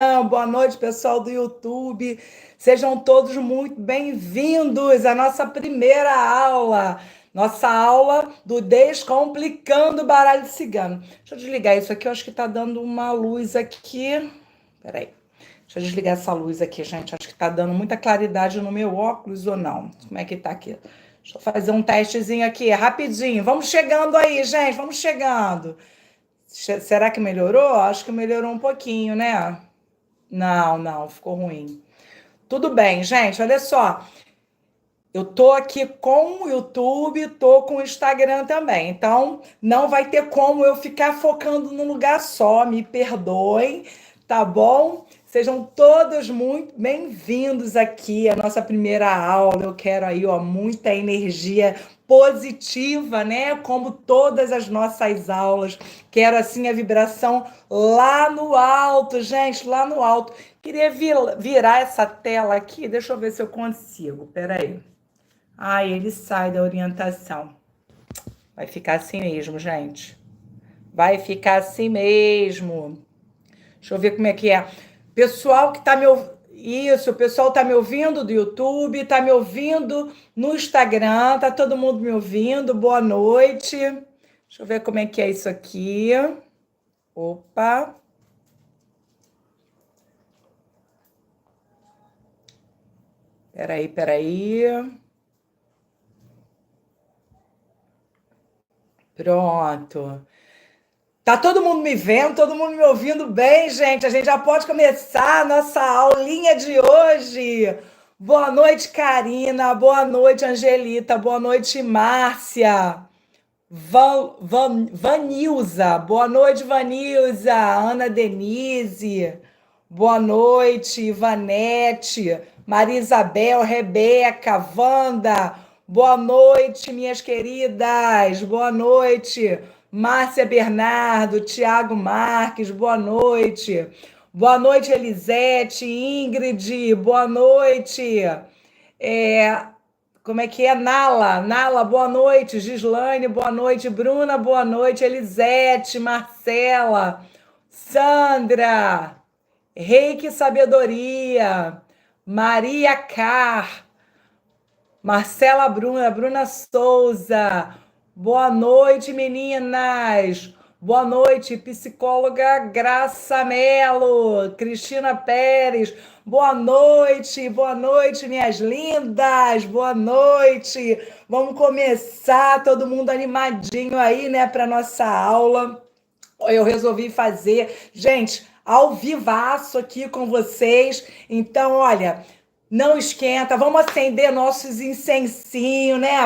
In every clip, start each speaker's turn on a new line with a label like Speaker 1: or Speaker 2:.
Speaker 1: Boa noite, pessoal do YouTube. Sejam todos muito bem-vindos à nossa primeira aula. Nossa aula do Descomplicando o Baralho Cigano. Deixa eu desligar isso aqui, eu acho que está dando uma luz aqui. Peraí. Deixa eu desligar essa luz aqui, gente. Acho que está dando muita claridade no meu óculos ou não. Como é que está aqui? Deixa eu fazer um testezinho aqui, rapidinho. Vamos chegando aí, gente. Vamos chegando. Será que melhorou? Acho que melhorou um pouquinho, né? Não, ficou ruim. Tudo bem, gente, olha só. Eu tô aqui com o YouTube, tô com o Instagram também. Então, não vai ter como eu ficar focando num lugar só. Me perdoem, tá bom? Sejam todos muito bem-vindos aqui à nossa primeira aula. Eu quero aí, ó, muita energia positiva, né? Como todas as nossas aulas. Quero assim a vibração lá no alto, gente, lá no alto. Queria virar essa tela aqui. Deixa eu ver se eu consigo. Peraí. Ai, ele sai da orientação. Vai ficar assim mesmo, gente. Vai ficar assim mesmo. Deixa eu ver como é que é. Pessoal que tá me ouvindo. Isso, o pessoal tá me ouvindo do YouTube, tá me ouvindo no Instagram, tá todo mundo me ouvindo. Boa noite. Deixa eu ver como é que é isso aqui. Opa. Peraí. Pronto. Tá todo mundo me vendo, todo mundo me ouvindo bem, gente? A gente já pode começar a nossa aulinha de hoje. Boa noite, Karina. Boa noite, Angelita. Boa noite, Márcia. Vanilza. Boa noite, Vanilza. Ana Denise. Boa noite, Ivanete. Maria Isabel, Rebeca, Wanda. Boa noite, minhas queridas. Boa noite. Márcia Bernardo, Tiago Marques, boa noite. Boa noite, Elisete, Ingrid, boa noite. Como é que é? Nala, boa noite. Gislaine, boa noite. Bruna, boa noite. Elisete, Marcela, Sandra, Reiki Sabedoria, Maria Car, Marcela Bruna Souza. Boa noite, meninas. Boa noite, psicóloga Graça Mello, Cristina Pérez. Boa noite, minhas lindas. Boa noite. Vamos começar, todo mundo animadinho aí, né, para nossa aula. Eu resolvi fazer, gente, ao vivaço aqui com vocês. Então, olha, não esquenta, vamos acender nossos incensinhos, né?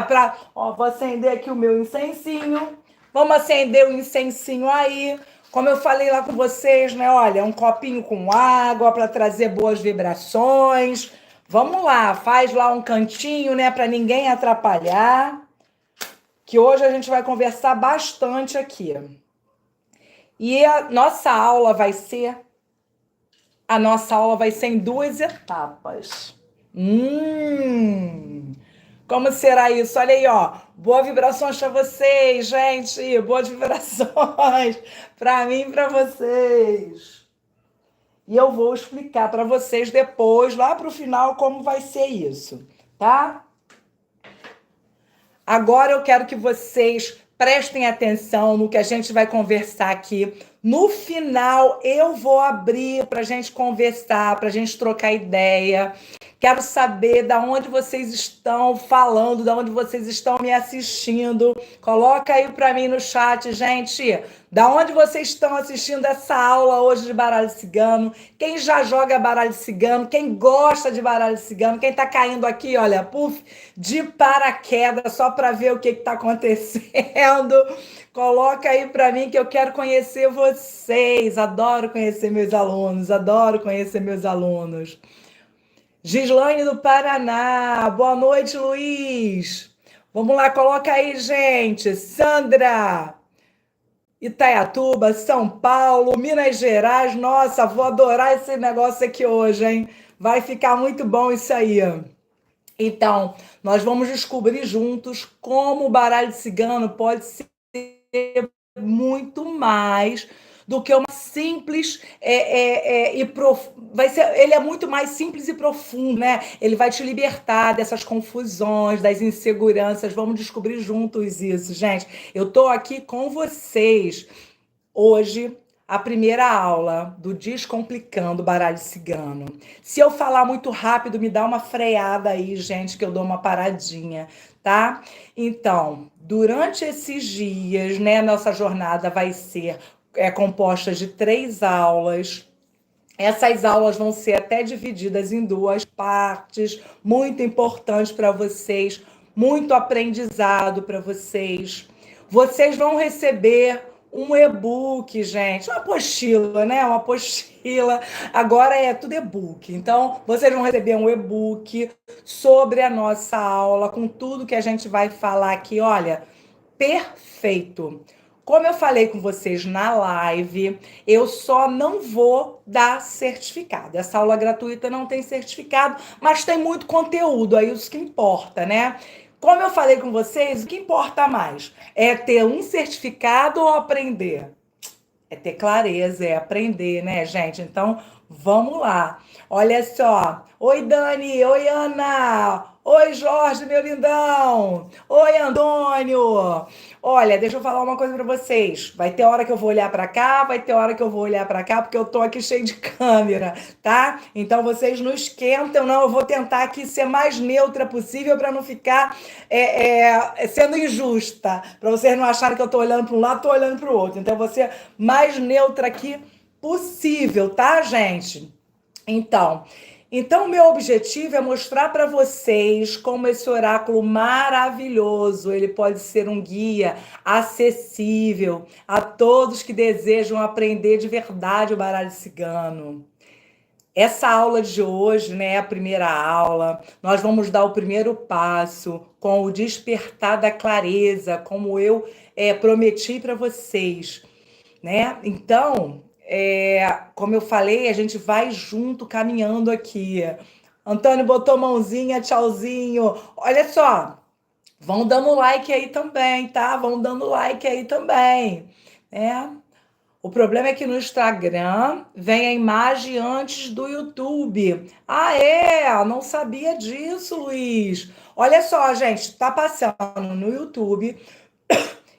Speaker 1: Vou acender aqui o meu incensinho. Vamos acender o incensinho aí. Como eu falei lá com vocês, né? Olha, um copinho com água para trazer boas vibrações. Vamos lá, faz lá um cantinho, né? Para ninguém atrapalhar. Que hoje a gente vai conversar bastante aqui. E a nossa aula vai ser em 2 etapas. Como será isso? Olha aí, ó. Boas vibrações para vocês, gente. Boas vibrações para mim e para vocês. E eu vou explicar para vocês depois, lá para o final, como vai ser isso, tá? Agora eu quero que vocês prestem atenção no que a gente vai conversar aqui. No final, eu vou abrir para a gente conversar, para a gente trocar ideia. Quero saber de onde vocês estão falando, de onde vocês estão me assistindo. Coloca aí para mim no chat, gente. Da onde vocês estão assistindo essa aula hoje de baralho cigano? Quem já joga baralho cigano? Quem gosta de baralho cigano? Quem está caindo aqui, olha, puf, de paraquedas, só para ver o que está acontecendo. Coloca aí para mim que eu quero conhecer vocês. Adoro conhecer meus alunos. Gislaine do Paraná. Boa noite, Luiz. Vamos lá, coloca aí, gente. Sandra. Itaiatuba, São Paulo, Minas Gerais. Nossa, vou adorar esse negócio aqui hoje, hein? Vai ficar muito bom isso aí. Então, nós vamos descobrir juntos como o baralho cigano pode ser muito mais do que uma simples ele é muito mais simples e profundo, né? Ele vai te libertar dessas confusões, das inseguranças. Vamos descobrir juntos isso, gente. Eu tô aqui com vocês hoje. A primeira aula do Descomplicando Baralho Cigano. Se eu falar muito rápido, me dá uma freada aí, gente, que eu dou uma paradinha, tá? Então, durante esses dias, né, nossa jornada vai ser composta de 3 aulas. Essas aulas vão ser até divididas em 2 partes, muito importantes para vocês, muito aprendizado para vocês. Vocês vão receber um e-book, gente, uma apostila, né? Uma apostila. Agora é tudo e-book. Então, vocês vão receber um e-book sobre a nossa aula, com tudo que a gente vai falar aqui. Olha, perfeito. Como eu falei com vocês na live, eu só não vou dar certificado. Essa aula gratuita não tem certificado, mas tem muito conteúdo, é isso que importa, né? Como eu falei com vocês, o que importa mais? É ter um certificado ou aprender? É ter clareza, é aprender, né, gente? Então, vamos lá. Olha só. Oi, Dani. Oi, Ana. Oi, Jorge, meu lindão. Oi, Antônio. Olha, deixa eu falar uma coisa para vocês. Vai ter hora que eu vou olhar para cá, vai ter hora que eu vou olhar para cá, porque eu tô aqui cheio de câmera, tá? Então vocês não esquentam, não. Eu vou tentar aqui ser mais neutra possível para não ficar sendo injusta, para vocês não acharem que eu tô olhando para um lado, tô olhando para o outro. Então você mais neutra aqui possível, tá, gente? Então, meu objetivo é mostrar para vocês como esse oráculo maravilhoso, ele pode ser um guia acessível a todos que desejam aprender de verdade o baralho cigano. Essa aula de hoje, né, é a primeira aula. Nós vamos dar o primeiro passo com o despertar da clareza, como eu prometi para vocês, né? Então, como eu falei, a gente vai junto caminhando aqui. Antônio botou mãozinha, tchauzinho. Olha só, vão dando like aí também, tá? Vão dando like aí também, né? O problema é que no Instagram vem a imagem antes do YouTube. Ah, não sabia disso, Luiz. Olha só, gente, tá passando no YouTube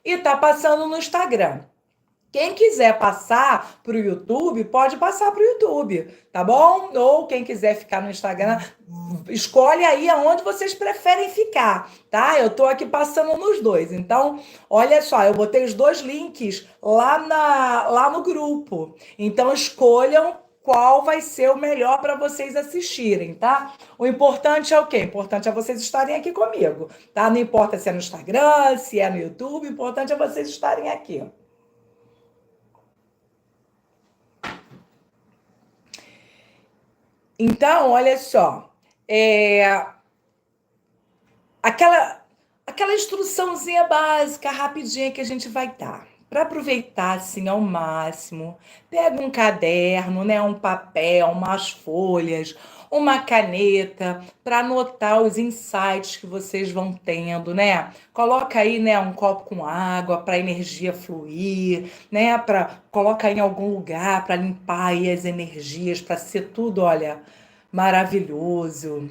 Speaker 1: e tá passando no Instagram. Quem quiser passar para o YouTube, pode passar para o YouTube, tá bom? Ou quem quiser ficar no Instagram, escolhe aí aonde vocês preferem ficar, tá? Eu tô aqui passando nos dois. Então, olha só, eu botei os 2 links lá no grupo. Então, escolham qual vai ser o melhor para vocês assistirem, tá? O importante é o quê? O importante é vocês estarem aqui comigo, tá? Não importa se é no Instagram, se é no YouTube, o importante é vocês estarem aqui. Então, olha só, aquela instruçãozinha básica, rapidinha que a gente vai dar. Para aproveitar assim ao máximo, pega um caderno, né, um papel, umas folhas, uma caneta para anotar os insights que vocês vão tendo, né? Coloca aí, né, um copo com água para a energia fluir, né? Coloca aí em algum lugar para limpar aí as energias, para ser tudo, olha, maravilhoso.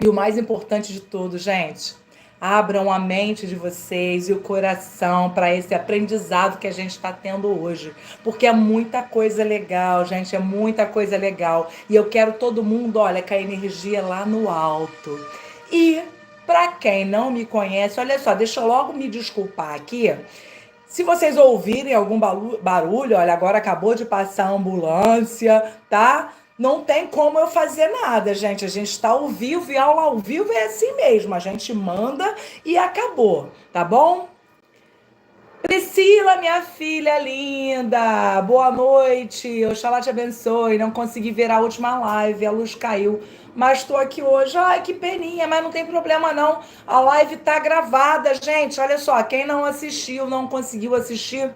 Speaker 1: E o mais importante de tudo, gente, abram a mente de vocês e o coração para esse aprendizado que a gente está tendo hoje. Porque é muita coisa legal, gente, é muita coisa legal. E eu quero todo mundo, olha, com a energia lá no alto. E, para quem não me conhece, olha só, deixa eu logo me desculpar aqui. Se vocês ouvirem algum barulho, olha, agora acabou de passar a ambulância, tá? Não tem como eu fazer nada, gente. A gente está ao vivo e aula ao vivo é assim mesmo. A gente manda e acabou, tá bom? Priscila, minha filha linda, boa noite. Oxalá te abençoe. Não consegui ver a última live, a luz caiu. Mas estou aqui hoje. Ai, que peninha, mas não tem problema não. A live tá gravada, gente. Olha só, quem não assistiu, não conseguiu assistir,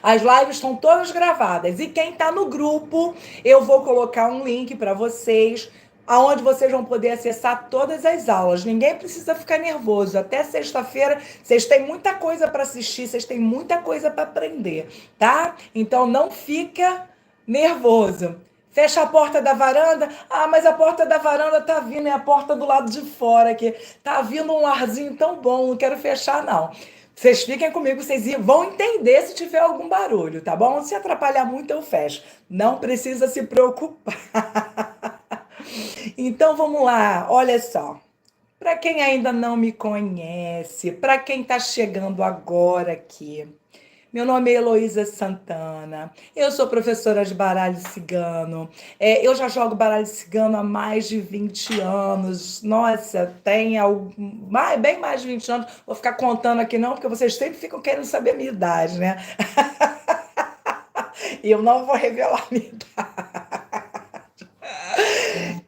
Speaker 1: as lives estão todas gravadas. E quem está no grupo, eu vou colocar um link para vocês aonde vocês vão poder acessar todas as aulas. Ninguém precisa ficar nervoso. Até sexta-feira, vocês têm muita coisa para assistir, vocês têm muita coisa para aprender, tá? Então não fica nervoso. Fecha a porta da varanda. Ah, mas a porta da varanda tá vindo, é a porta do lado de fora aqui. Tá vindo um arzinho tão bom, não quero fechar, não. Vocês fiquem comigo, vocês vão entender se tiver algum barulho, tá bom? Se atrapalhar muito, eu fecho. Não precisa se preocupar. Então, vamos lá. Olha só. Para quem ainda não me conhece, para quem está chegando agora aqui, meu nome é Heloísa Santana, eu sou professora de baralho cigano, eu já jogo baralho cigano há mais de 20 anos, nossa, bem mais de 20 anos, vou ficar contando aqui não, porque vocês sempre ficam querendo saber a minha idade, né? E eu não vou revelar a minha idade.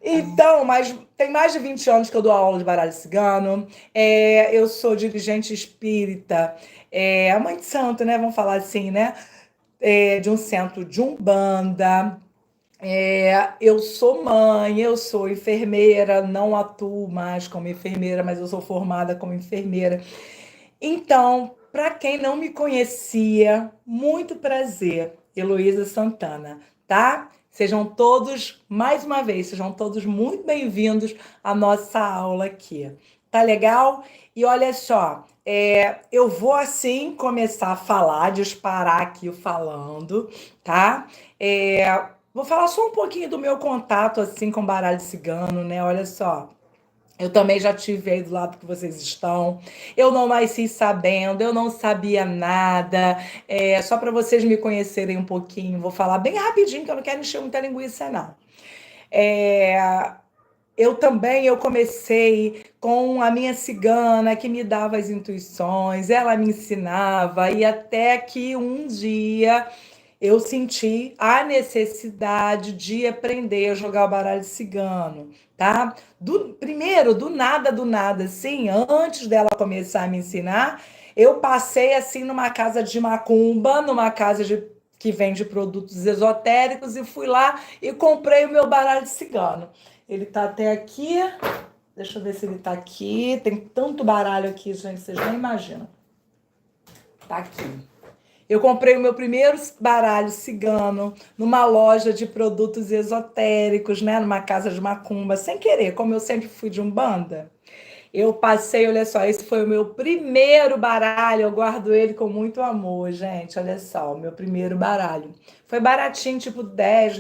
Speaker 1: Então, mas tem mais de 20 anos que eu dou aula de baralho cigano. Eu sou dirigente espírita, a mãe de santo, né? Vamos falar assim, né? De um centro de Umbanda. Eu sou mãe, eu sou enfermeira, não atuo mais como enfermeira, mas eu sou formada como enfermeira. Então, para quem não me conhecia, muito prazer, Heloísa Santana, tá? Sejam todos, mais uma vez, sejam todos muito bem-vindos à nossa aula aqui. Tá legal? E olha só, eu vou assim começar a falar, disparar aqui falando, tá? Vou falar só um pouquinho do meu contato assim com baralho cigano, né? Olha só. Eu também já tive aí do lado que vocês estão. Eu não nasci sabendo, eu não sabia nada. Só para vocês me conhecerem um pouquinho, vou falar bem rapidinho, que eu não quero encher muita linguiça, não. Eu comecei com a minha cigana, que me dava as intuições, ela me ensinava, e até que um dia eu senti a necessidade de aprender a jogar o baralho cigano, tá? Primeiro, do nada, assim, antes dela começar a me ensinar, eu passei, assim, numa casa de macumba, que vende produtos esotéricos, e fui lá e comprei o meu baralho cigano. Ele tá até aqui, deixa eu ver se ele tá aqui, tem tanto baralho aqui, gente, vocês nem imaginam. Tá aqui. Eu comprei o meu primeiro baralho cigano numa loja de produtos esotéricos, né? Numa casa de macumba, sem querer, como eu sempre fui de Umbanda. Eu passei, olha só, esse foi o meu primeiro baralho, eu guardo ele com muito amor, gente, olha só, o meu primeiro baralho. Foi baratinho, tipo R$ 10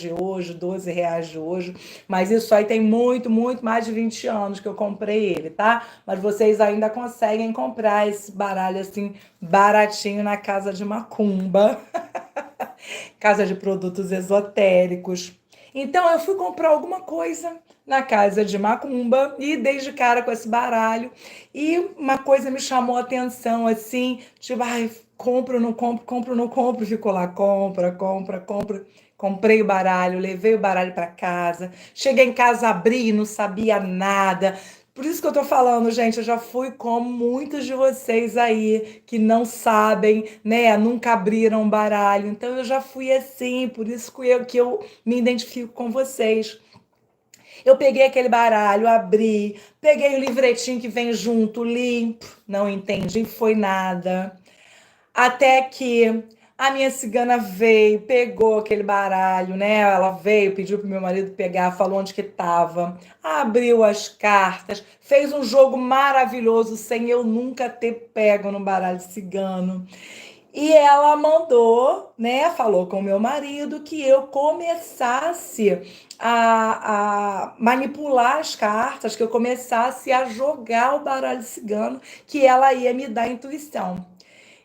Speaker 1: de hoje, R$ 12 de hoje, mas isso aí tem muito, muito mais de 20 anos que eu comprei ele, tá? Mas vocês ainda conseguem comprar esse baralho assim, baratinho na casa de macumba, casa de produtos esotéricos. Então eu fui comprar alguma coisa na casa de macumba e dei de cara com esse baralho. E uma coisa me chamou a atenção, assim, tipo, ai, compro, não compro, compro, não compro. Ficou lá, compra, compra, compra. Comprei o baralho, levei o baralho para casa. Cheguei em casa, abri, não sabia nada. Por isso que eu tô falando, gente, eu já fui como muitos de vocês aí que não sabem, né, nunca abriram um baralho. Então eu já fui assim, por isso que eu me identifico com vocês. Eu peguei aquele baralho, abri, peguei o livretinho que vem junto, limpo, não entendi, foi nada. Até que a minha cigana veio, pegou aquele baralho, né? Ela veio, pediu pro meu marido pegar, falou onde que estava, abriu as cartas, fez um jogo maravilhoso sem eu nunca ter pego no baralho cigano. E ela mandou, né? Falou com o meu marido que eu começasse a manipular as cartas, que eu começasse a jogar o baralho cigano, que ela ia me dar intuição.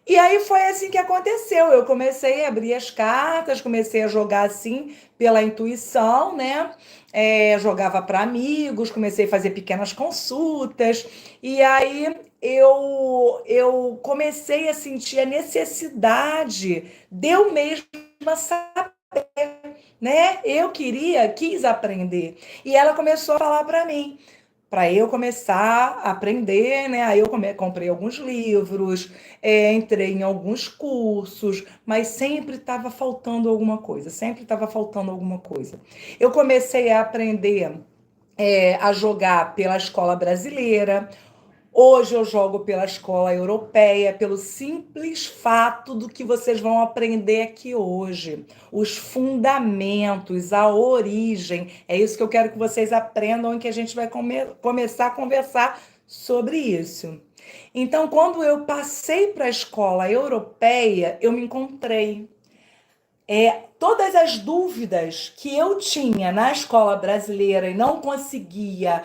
Speaker 1: E aí foi assim que aconteceu. Eu comecei a abrir as cartas, comecei a jogar assim pela intuição, né? Jogava para amigos, comecei a fazer pequenas consultas. E aí eu comecei a sentir a necessidade de eu mesma saber, né? Quis aprender. E ela começou a falar para mim. para eu começar a aprender, né? Aí eu comprei alguns livros, entrei em alguns cursos, mas sempre estava faltando alguma coisa, sempre estava faltando alguma coisa. Eu comecei a aprender a jogar pela escola brasileira. Hoje eu jogo pela escola europeia, pelo simples fato do que vocês vão aprender aqui hoje. Os fundamentos, a origem. É isso que eu quero que vocês aprendam e que a gente vai começar a conversar sobre isso. Então, quando eu passei para a escola europeia, eu me encontrei. Todas as dúvidas que eu tinha na escola brasileira e não conseguia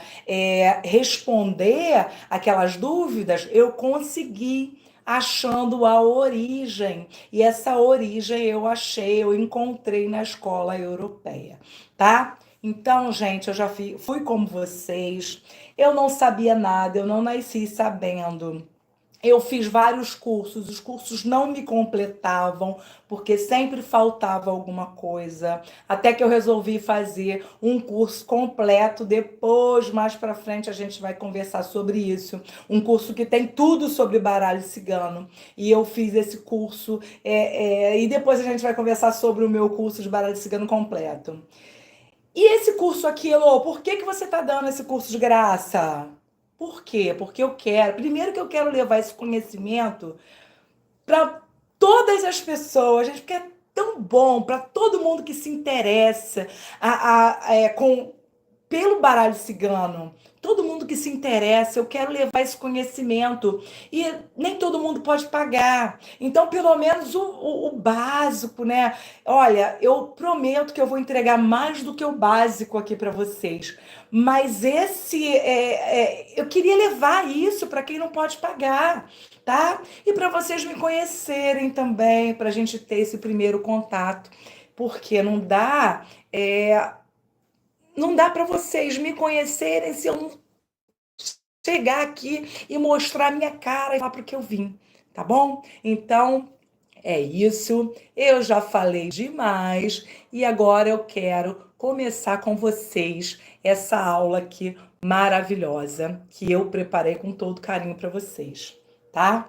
Speaker 1: responder aquelas dúvidas, eu consegui achando a origem. E essa origem eu achei, eu encontrei na escola europeia, tá? Então, gente, eu já fui como vocês. Eu não sabia nada, eu não nasci sabendo. Eu fiz vários cursos, os cursos não me completavam, porque sempre faltava alguma coisa. Até que eu resolvi fazer um curso completo. Depois, mais para frente, a gente vai conversar sobre isso. Um curso que tem tudo sobre baralho cigano. E eu fiz esse curso. E depois a gente vai conversar sobre o meu curso de baralho cigano completo. E esse curso aqui, Elô, por que que você está dando esse curso de graça? Por quê? Porque eu quero. Primeiro que eu quero levar esse conhecimento para todas as pessoas, gente, porque é tão bom para todo mundo que se interessa pelo baralho cigano. Todo mundo que se interessa, eu quero levar esse conhecimento. E nem todo mundo pode pagar. Então, pelo menos o básico, né? Olha, eu prometo que eu vou entregar mais do que o básico aqui para vocês. Mas eu queria levar isso para quem não pode pagar, tá? E para vocês me conhecerem também, para a gente ter esse primeiro contato. Porque não dá para vocês me conhecerem se eu não chegar aqui e mostrar minha cara e falar para que eu vim, tá bom? Então, é isso. Eu já falei demais e agora eu quero começar com vocês essa aula aqui maravilhosa que eu preparei com todo carinho para vocês, tá?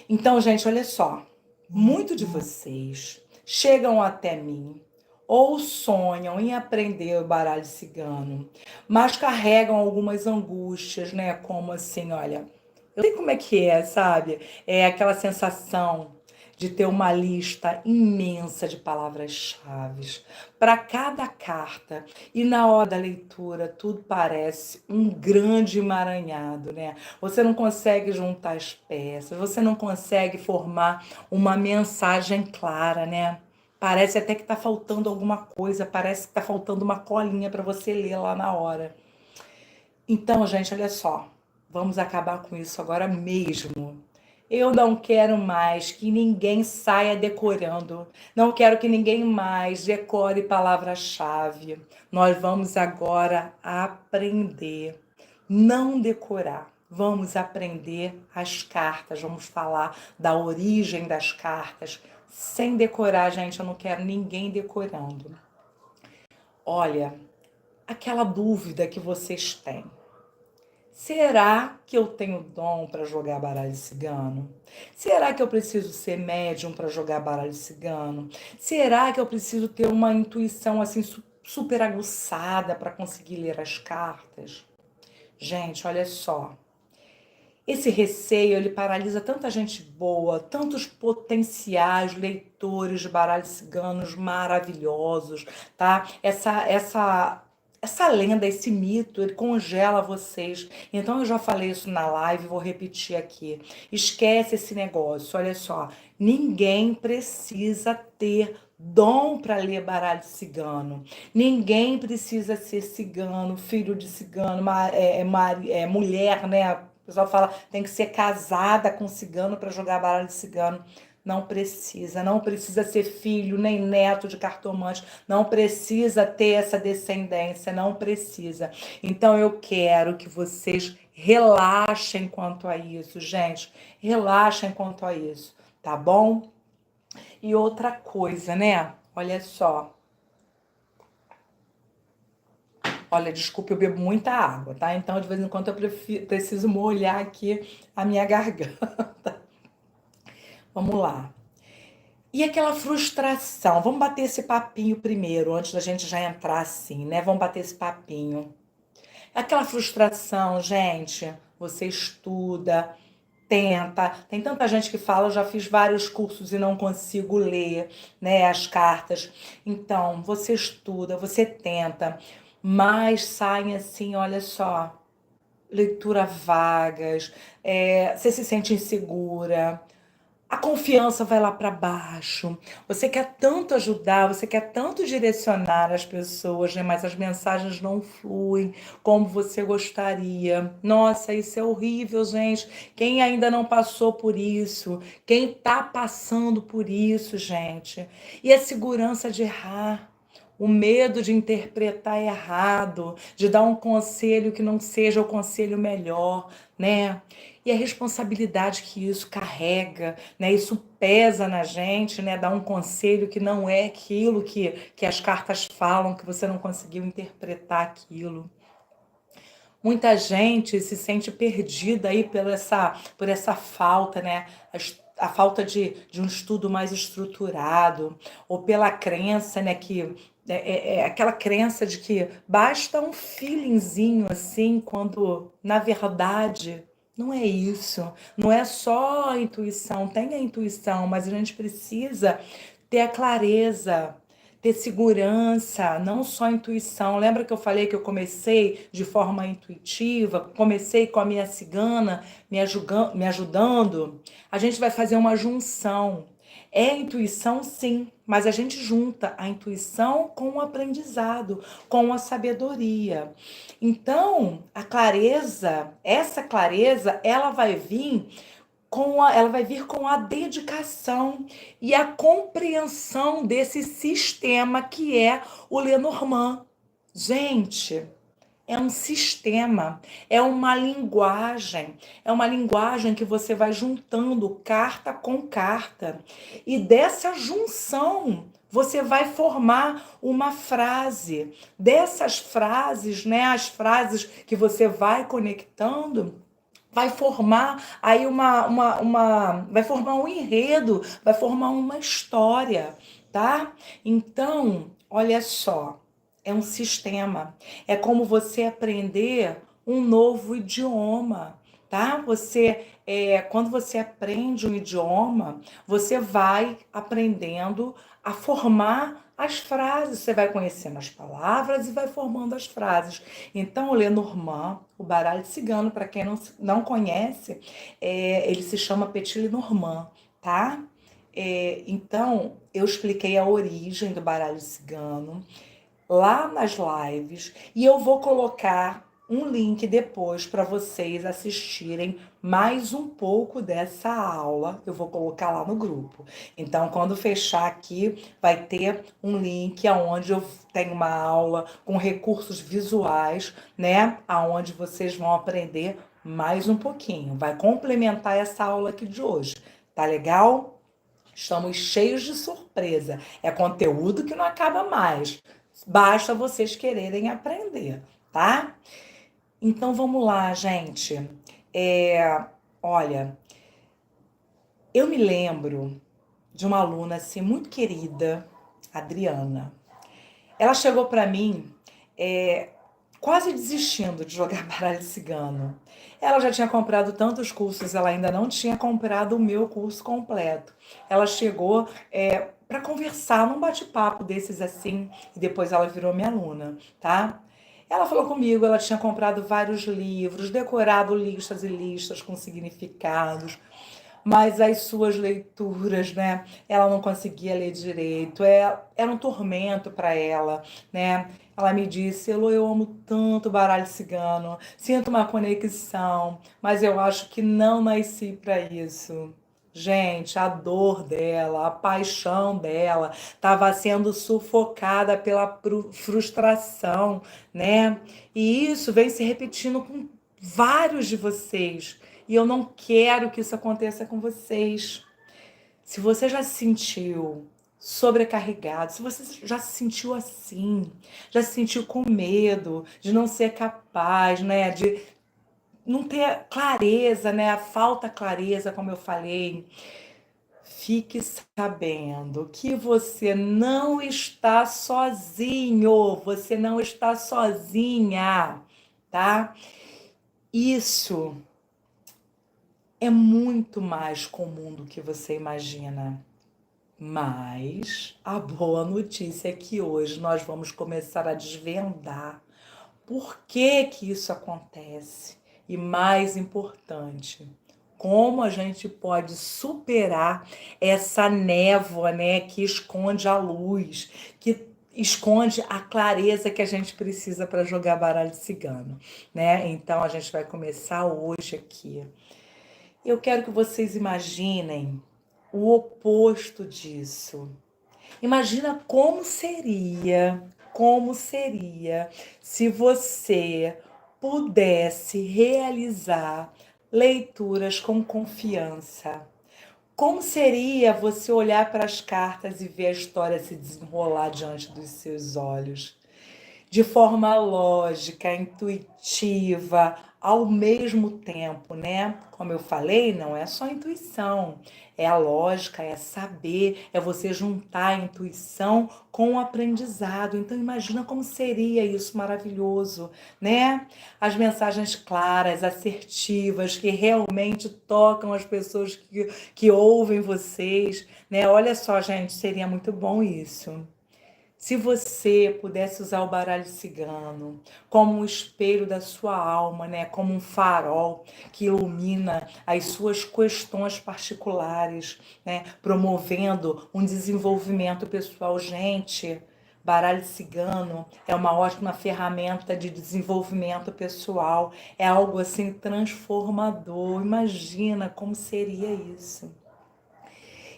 Speaker 1: Então, gente, olha só. Muito de vocês chegam até mim ou sonham em aprender o baralho cigano, mas carregam algumas angústias, né? Como assim, olha, eu sei como é que é, sabe? É aquela sensação de ter uma lista imensa de palavras-chave para cada carta. E na hora da leitura, tudo parece um grande emaranhado, né? Você não consegue juntar as peças, você não consegue formar uma mensagem clara, né? Parece até que está faltando alguma coisa, parece que está faltando uma colinha para você ler lá na hora. Então, gente, olha só, vamos acabar com isso agora mesmo. Eu não quero mais que ninguém saia decorando. Não quero que ninguém mais decore palavra-chave. Nós vamos agora aprender, não decorar. Vamos aprender as cartas, vamos falar da origem das cartas. Sem decorar, gente, eu não quero ninguém decorando. Olha, aquela dúvida que vocês têm. Será que eu tenho dom para jogar baralho cigano? Será que eu preciso ser médium para jogar baralho cigano? Será que eu preciso ter uma intuição assim super aguçada para conseguir ler as cartas? Gente, olha só. Esse receio, ele paralisa tanta gente boa, tantos potenciais leitores de baralhos ciganos maravilhosos, tá? Essa lenda, esse mito, ele congela vocês. Então eu já falei isso na live, vou repetir aqui. Esquece esse negócio, olha só. Ninguém precisa ter dom para ler baralho cigano. Ninguém precisa ser cigano, filho de cigano, mulher, né? O pessoal fala, tem que ser casada com cigano para jogar baralho de cigano. Não precisa ser filho nem neto de cartomante, não precisa ter essa descendência, não precisa. Então eu quero que vocês relaxem quanto a isso, gente. Relaxem quanto a isso, tá bom? E outra coisa, né? Olha só. Olha, desculpa, eu bebo muita água, tá? Então, de vez em quando, preciso molhar aqui a minha garganta. Vamos lá. E aquela frustração? Vamos bater esse papinho primeiro, antes da gente já entrar assim, né? Vamos bater esse papinho. Aquela frustração, gente, você estuda, tenta. Tem tanta gente que fala, eu já fiz vários cursos e não consigo ler, né, as cartas. Então, você estuda, você tenta, mas saem assim, olha só, leitura vagas, você se sente insegura. A confiança vai lá para baixo. Você quer tanto ajudar, você quer tanto direcionar as pessoas, né? Mas as mensagens não fluem como você gostaria. Nossa, isso é horrível, gente. Quem ainda não passou por isso? Quem está passando por isso, gente? E a segurança de errar. O medo de interpretar errado, de dar um conselho que não seja o conselho melhor, né? E a responsabilidade que isso carrega, né? Isso pesa na gente, né? Dar um conselho que não é aquilo que as cartas falam, que você não conseguiu interpretar aquilo. Muita gente se sente perdida aí por essa falta, né? A falta de um estudo mais estruturado, ou pela crença, né, que é aquela crença de que basta um feelingzinho assim, quando na verdade não é isso. Não é só a intuição, tem a intuição, mas a gente precisa ter a clareza, ter segurança, não só intuição. Lembra que eu falei que eu comecei de forma intuitiva, comecei com a minha cigana me ajudando? A gente vai fazer uma junção. É intuição, sim, mas a gente junta a intuição com o aprendizado, com a sabedoria. Então, a clareza, essa clareza, ela vai vir com a dedicação e a compreensão desse sistema que é o Lenormand. Gente, é um sistema, é uma linguagem que você vai juntando carta com carta. E dessa junção, você vai formar uma frase. Dessas frases, né, as frases que você vai conectando, vai formar aí vai formar um enredo, vai formar uma história, tá? Então, olha só, é um sistema. É como você aprender um novo idioma, tá? Quando você aprende um idioma, você vai aprendendo a formar as frases, você vai conhecendo as palavras e vai formando as frases. Então, o Lenormand, o baralho cigano, para quem não conhece, ele se chama Petit Lenormand, tá? Então, eu expliquei a origem do baralho cigano lá nas lives e eu vou colocar um link depois para vocês assistirem mais um pouco dessa aula. Eu vou colocar lá no grupo. Então, quando fechar aqui, vai ter um link aonde eu tenho uma aula com recursos visuais, né? Aonde vocês vão aprender mais um pouquinho. Vai complementar essa aula aqui de hoje. Tá legal? Estamos cheios de surpresa. É conteúdo que não acaba mais. Basta vocês quererem aprender, tá? Então vamos lá, gente. Olha, eu me lembro de uma aluna assim muito querida, Adriana. Ela chegou para mim quase desistindo de jogar baralho cigano. Ela já tinha comprado tantos cursos, ela ainda não tinha comprado o meu curso completo. Ela chegou para conversar num bate-papo desses assim, e depois ela virou minha aluna, tá? Ela falou comigo, ela tinha comprado vários livros, decorado listas e listas com significados, mas as suas leituras, né? Ela não conseguia ler direito, era um tormento para ela, né? Ela me disse: Elô, eu amo tanto baralho cigano, sinto uma conexão, mas eu acho que não nasci para isso. Gente, a dor dela, a paixão dela estava sendo sufocada pela frustração, né? E isso vem se repetindo com vários de vocês. E eu não quero que isso aconteça com vocês. Se você já se sentiu sobrecarregado, se você já se sentiu assim, já se sentiu com medo de não ser capaz, né, de não ter clareza, né, a falta clareza, como eu falei, fique sabendo que você não está sozinho, você não está sozinha, tá? Isso é muito mais comum do que você imagina. Mas a boa notícia é que hoje nós vamos começar a desvendar por que que isso acontece. E mais importante, como a gente pode superar essa névoa, né, que esconde a luz, que esconde a clareza que a gente precisa para jogar baralho cigano, né? Então a gente vai começar hoje aqui. Eu quero que vocês imaginem o oposto disso. Imagina como seria se você pudesse realizar leituras com confiança. Como seria você olhar para as cartas e ver a história se desenrolar diante dos seus olhos? De forma lógica, intuitiva, ao mesmo tempo, né? Como eu falei, não é só intuição, é a lógica, é saber, é você juntar a intuição com o aprendizado. Então imagina como seria isso maravilhoso, né? As mensagens claras, assertivas, que realmente tocam as pessoas que ouvem vocês, né? Olha só, gente, seria muito bom isso. Se você pudesse usar o baralho cigano como um espelho da sua alma, né? Como um farol que ilumina as suas questões particulares, né? Promovendo um desenvolvimento pessoal. Gente, baralho cigano é uma ótima ferramenta de desenvolvimento pessoal. É algo assim transformador. Imagina como seria isso.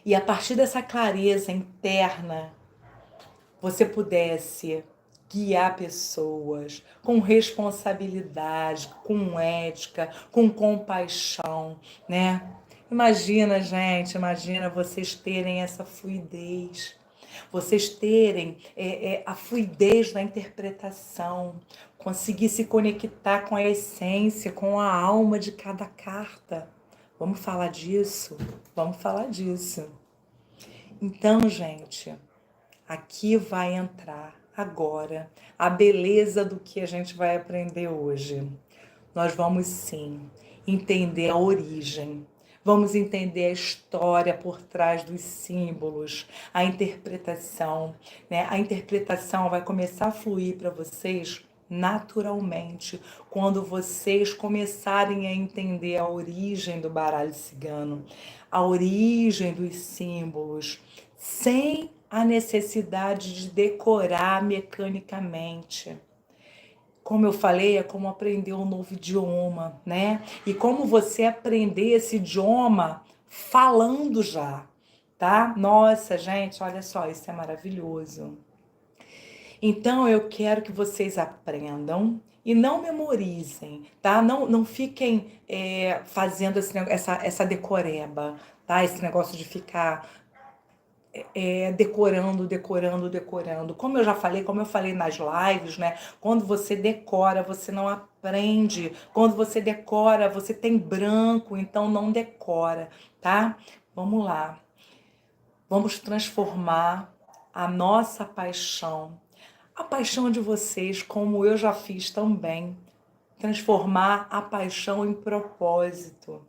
Speaker 1: E a partir dessa clareza interna, você pudesse guiar pessoas com responsabilidade, com ética, com compaixão, né? Imagina, gente, imagina vocês terem essa fluidez, vocês terem a fluidez da interpretação, conseguir se conectar com a essência, com a alma de cada carta. Vamos falar disso? Vamos falar disso. Então, gente, aqui vai entrar agora a beleza do que a gente vai aprender hoje. Nós vamos sim entender a origem, vamos entender a história por trás dos símbolos, a interpretação, né? A interpretação vai começar a fluir para vocês naturalmente quando vocês começarem a entender a origem do baralho cigano, a origem dos símbolos, sem a necessidade de decorar mecanicamente. Como eu falei, é como aprender um novo idioma, né? E como você aprender esse idioma falando já, tá? Nossa, gente, olha só, isso é maravilhoso. Então, eu quero que vocês aprendam e não memorizem, tá? Não fiquem fazendo essa decoreba, tá? Esse negócio de ficar decorando. Como eu já falei, como eu falei nas lives, né? Quando você decora, você não aprende. Quando você decora, você tem branco, então não decora, tá? Vamos lá. Vamos transformar a nossa paixão, a paixão de vocês, como eu já fiz também, transformar a paixão em propósito.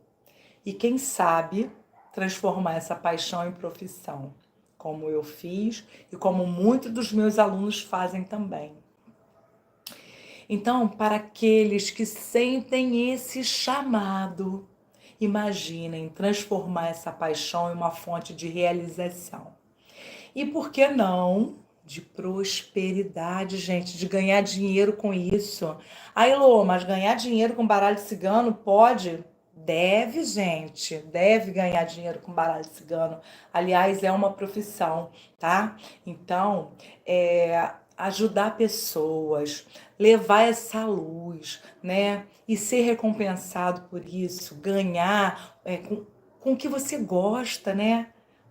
Speaker 1: E quem sabe transformar essa paixão em profissão, como eu fiz e como muitos dos meus alunos fazem também. Então, para aqueles que sentem esse chamado, imaginem transformar essa paixão em uma fonte de realização. E por que não de prosperidade, gente, de ganhar dinheiro com isso? Aí, Lô, mas ganhar dinheiro com baralho cigano pode? Deve, gente, deve ganhar dinheiro com baralho cigano. Aliás, é uma profissão, tá? Então, ajudar pessoas, levar essa luz, né? E ser recompensado por isso, ganhar com o que você gosta, né?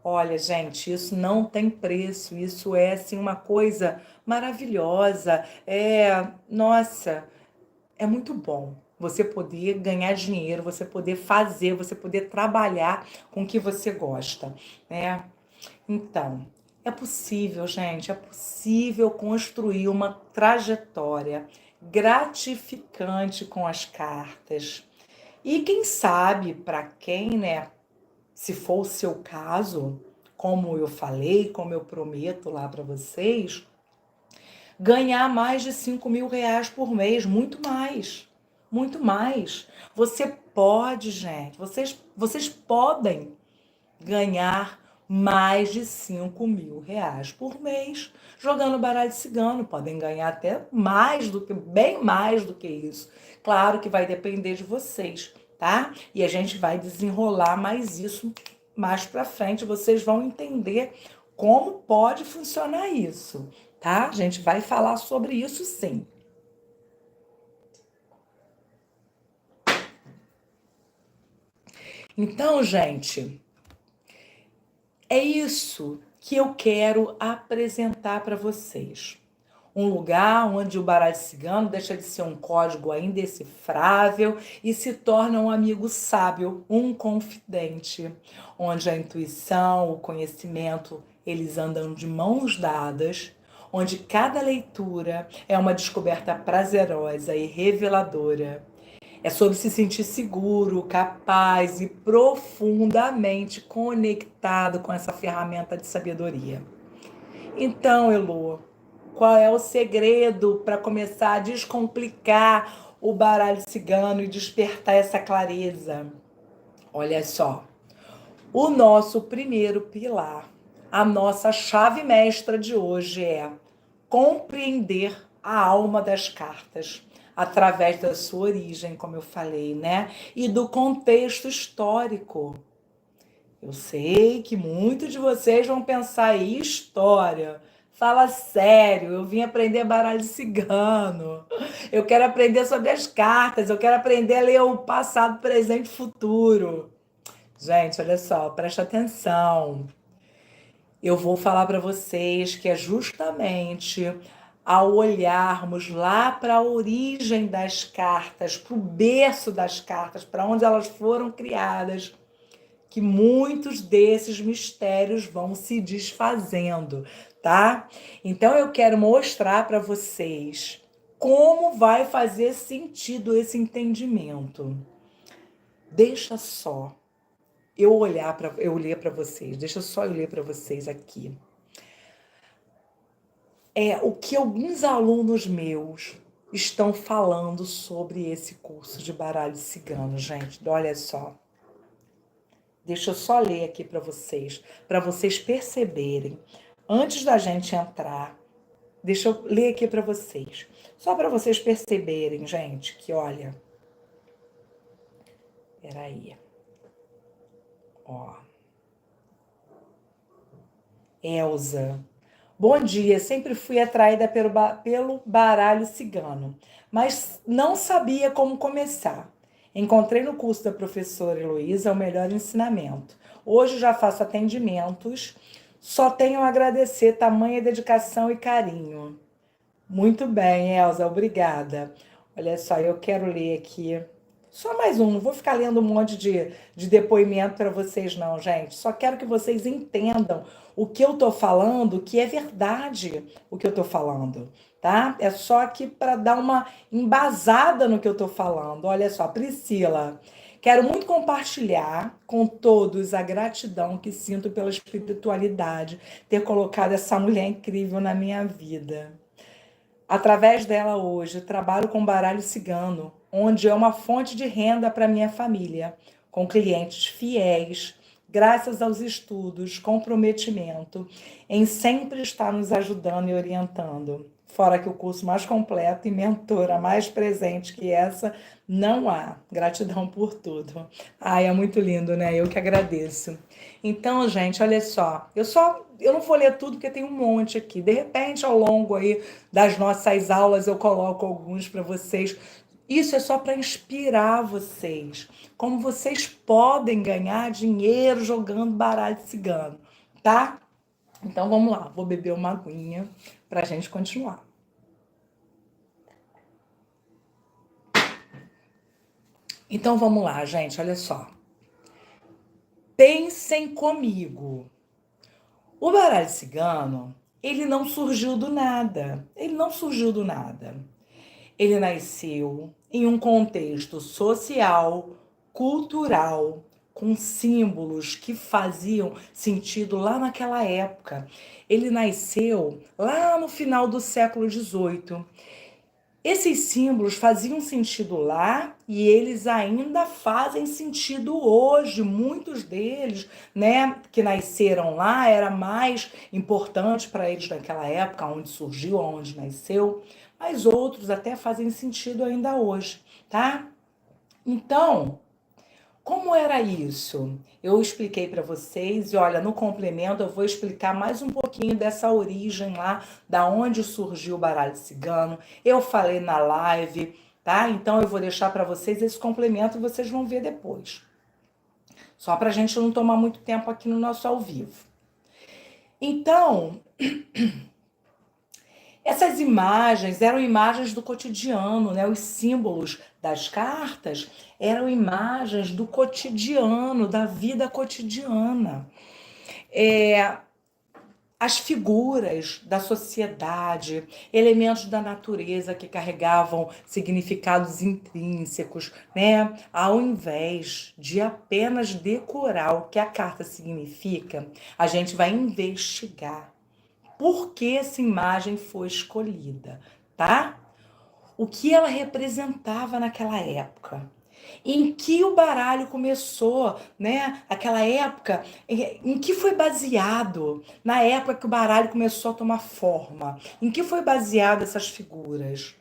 Speaker 1: Olha, gente, isso não tem preço, isso é assim uma coisa maravilhosa. Nossa, é muito bom você poder ganhar dinheiro, você poder fazer, você poder trabalhar com o que você gosta, né? Então, é possível, gente, é possível construir uma trajetória gratificante com as cartas. E quem sabe, para quem, né, se for o seu caso, como eu falei, como eu prometo lá para vocês, ganhar mais de R$ 5.000 por mês, muito mais, muito mais. Você pode, gente, vocês podem ganhar mais de R$ 5.000 por mês jogando baralho cigano. Podem ganhar até mais do que, bem mais do que isso. Claro que vai depender de vocês, tá? E a gente vai desenrolar mais isso mais pra frente. Vocês vão entender como pode funcionar isso, tá? A gente vai falar sobre isso sim. Então, gente, é isso que eu quero apresentar para vocês. Um lugar onde o baralho cigano deixa de ser um código indecifrável e se torna um amigo sábio, um confidente, onde a intuição, o conhecimento, eles andam de mãos dadas, onde cada leitura é uma descoberta prazerosa e reveladora. É sobre se sentir seguro, capaz e profundamente conectado com essa ferramenta de sabedoria. Então, Elô, qual é o segredo para começar a descomplicar o baralho cigano e despertar essa clareza? Olha só, o nosso primeiro pilar, a nossa chave mestra de hoje é compreender a alma das cartas através da sua origem, como eu falei, né? E do contexto histórico. Eu sei que muitos de vocês vão pensar aí, história. Fala sério, eu vim aprender baralho cigano. Eu quero aprender sobre as cartas, eu quero aprender a ler o passado, presente e futuro. Gente, olha só, presta atenção. Eu vou falar para vocês que é justamente ao olharmos lá para a origem das cartas, para o berço das cartas, para onde elas foram criadas, que muitos desses mistérios vão se desfazendo, tá? Então eu quero mostrar para vocês como vai fazer sentido esse entendimento. Deixa só eu ler para vocês. Deixa só eu ler para vocês aqui. É o que alguns alunos meus estão falando sobre esse curso de baralho cigano, gente. Olha só. Deixa eu só ler aqui para vocês perceberem. Antes da gente entrar, deixa eu ler aqui para vocês. Só para vocês perceberem, gente, que olha. Peraí. Ó. Elza. Bom dia, sempre fui atraída pelo baralho cigano, mas não sabia como começar. Encontrei no curso da professora Heloísa o melhor ensinamento. Hoje já faço atendimentos, só tenho a agradecer tamanha dedicação e carinho. Muito bem, Elza, obrigada. Olha só, eu quero ler aqui. Só mais um, não vou ficar lendo um monte de depoimento para vocês, não, gente. Só quero que vocês entendam o que eu estou falando, que é verdade o que eu estou falando, tá? É só aqui para dar uma embasada no que eu estou falando. Olha só, Priscila, quero muito compartilhar com todos a gratidão que sinto pela espiritualidade, ter colocado essa mulher incrível na minha vida. Através dela hoje, trabalho com baralho cigano, onde é uma fonte de renda para minha família, com clientes fiéis, graças aos estudos, comprometimento, em sempre estar nos ajudando e orientando. Fora que o curso mais completo e mentora mais presente que essa, não há. Gratidão por tudo. Ai, é muito lindo, né? Eu que agradeço. Então, gente, olha só. Eu não vou ler tudo porque tem um monte aqui. De repente, ao longo aí das nossas aulas, eu coloco alguns para vocês. Isso é só para inspirar vocês. Como vocês podem ganhar dinheiro jogando baralho cigano. tá? Então vamos lá, vou beber uma aguinha para a gente continuar. Então vamos lá, gente, olha só. Pensem comigo. O baralho cigano, ele não surgiu do nada. Ele não surgiu do nada. Ele nasceu em um contexto social, cultural, com símbolos que faziam sentido lá naquela época. Ele nasceu lá no final do século XVIII. Esses símbolos faziam sentido lá e eles ainda fazem sentido hoje. Muitos deles, né, que nasceram lá, era mais importante para eles naquela época, onde surgiu, onde nasceu, mas outros até fazem sentido ainda hoje, tá? Então, como era isso? Eu expliquei para vocês e olha, no complemento eu vou explicar mais um pouquinho dessa origem lá, da onde surgiu o baralho cigano. Eu falei na live, tá? Então eu vou deixar para vocês esse complemento e vocês vão ver depois. Só para a gente não tomar muito tempo aqui no nosso ao vivo. Então, essas imagens eram imagens do cotidiano, né? Os símbolos das cartas eram imagens do cotidiano, da vida cotidiana. As figuras da sociedade, elementos da natureza que carregavam significados intrínsecos, né? Ao invés de apenas decorar o que a carta significa, a gente vai investigar por que essa imagem foi escolhida, tá? O que ela representava naquela época. Em que o baralho começou, né? Aquela época, em que foi baseado? Na época que o baralho começou a tomar forma. Em que foi baseado essas figuras?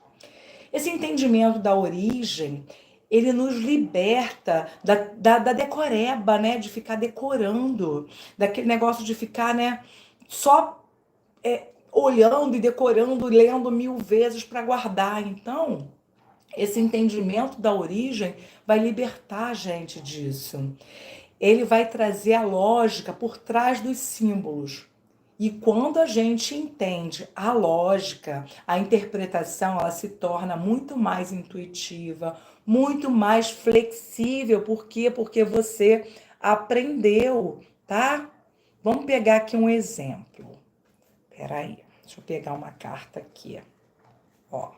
Speaker 1: Esse entendimento da origem, ele nos liberta da decoreba, né? De ficar decorando, daquele negócio de ficar, né? Só olhando e decorando, lendo 1000 vezes para guardar. Então, esse entendimento da origem vai libertar a gente disso. Ele vai trazer a lógica por trás dos símbolos. E quando a gente entende a lógica, a interpretação, ela se torna muito mais intuitiva, muito mais flexível. Por quê? Porque você aprendeu, tá? Vamos pegar aqui um exemplo. Peraí, deixa eu pegar uma carta aqui. Ó.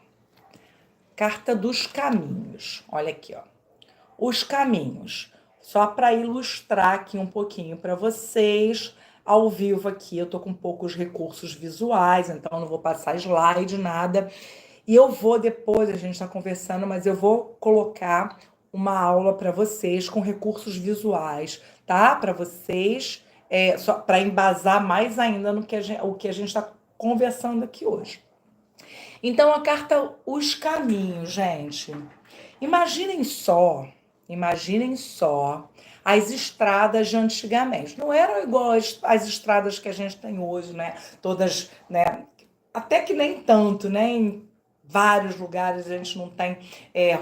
Speaker 1: Carta dos caminhos. Olha aqui, ó. Os caminhos. Só para ilustrar aqui um pouquinho para vocês. Ao vivo aqui, eu tô com poucos recursos visuais, então eu não vou passar slide, nada. E eu vou depois, a gente está conversando, mas eu vou colocar uma aula para vocês com recursos visuais, tá? Para vocês, só para embasar mais ainda no que o que a gente está conversando aqui hoje. Então, a carta Os Caminhos, gente. Imaginem só as estradas de antigamente. Não eram igual as estradas que a gente tem hoje, né? Todas, né? Até que nem tanto, né? Em vários lugares a gente não tem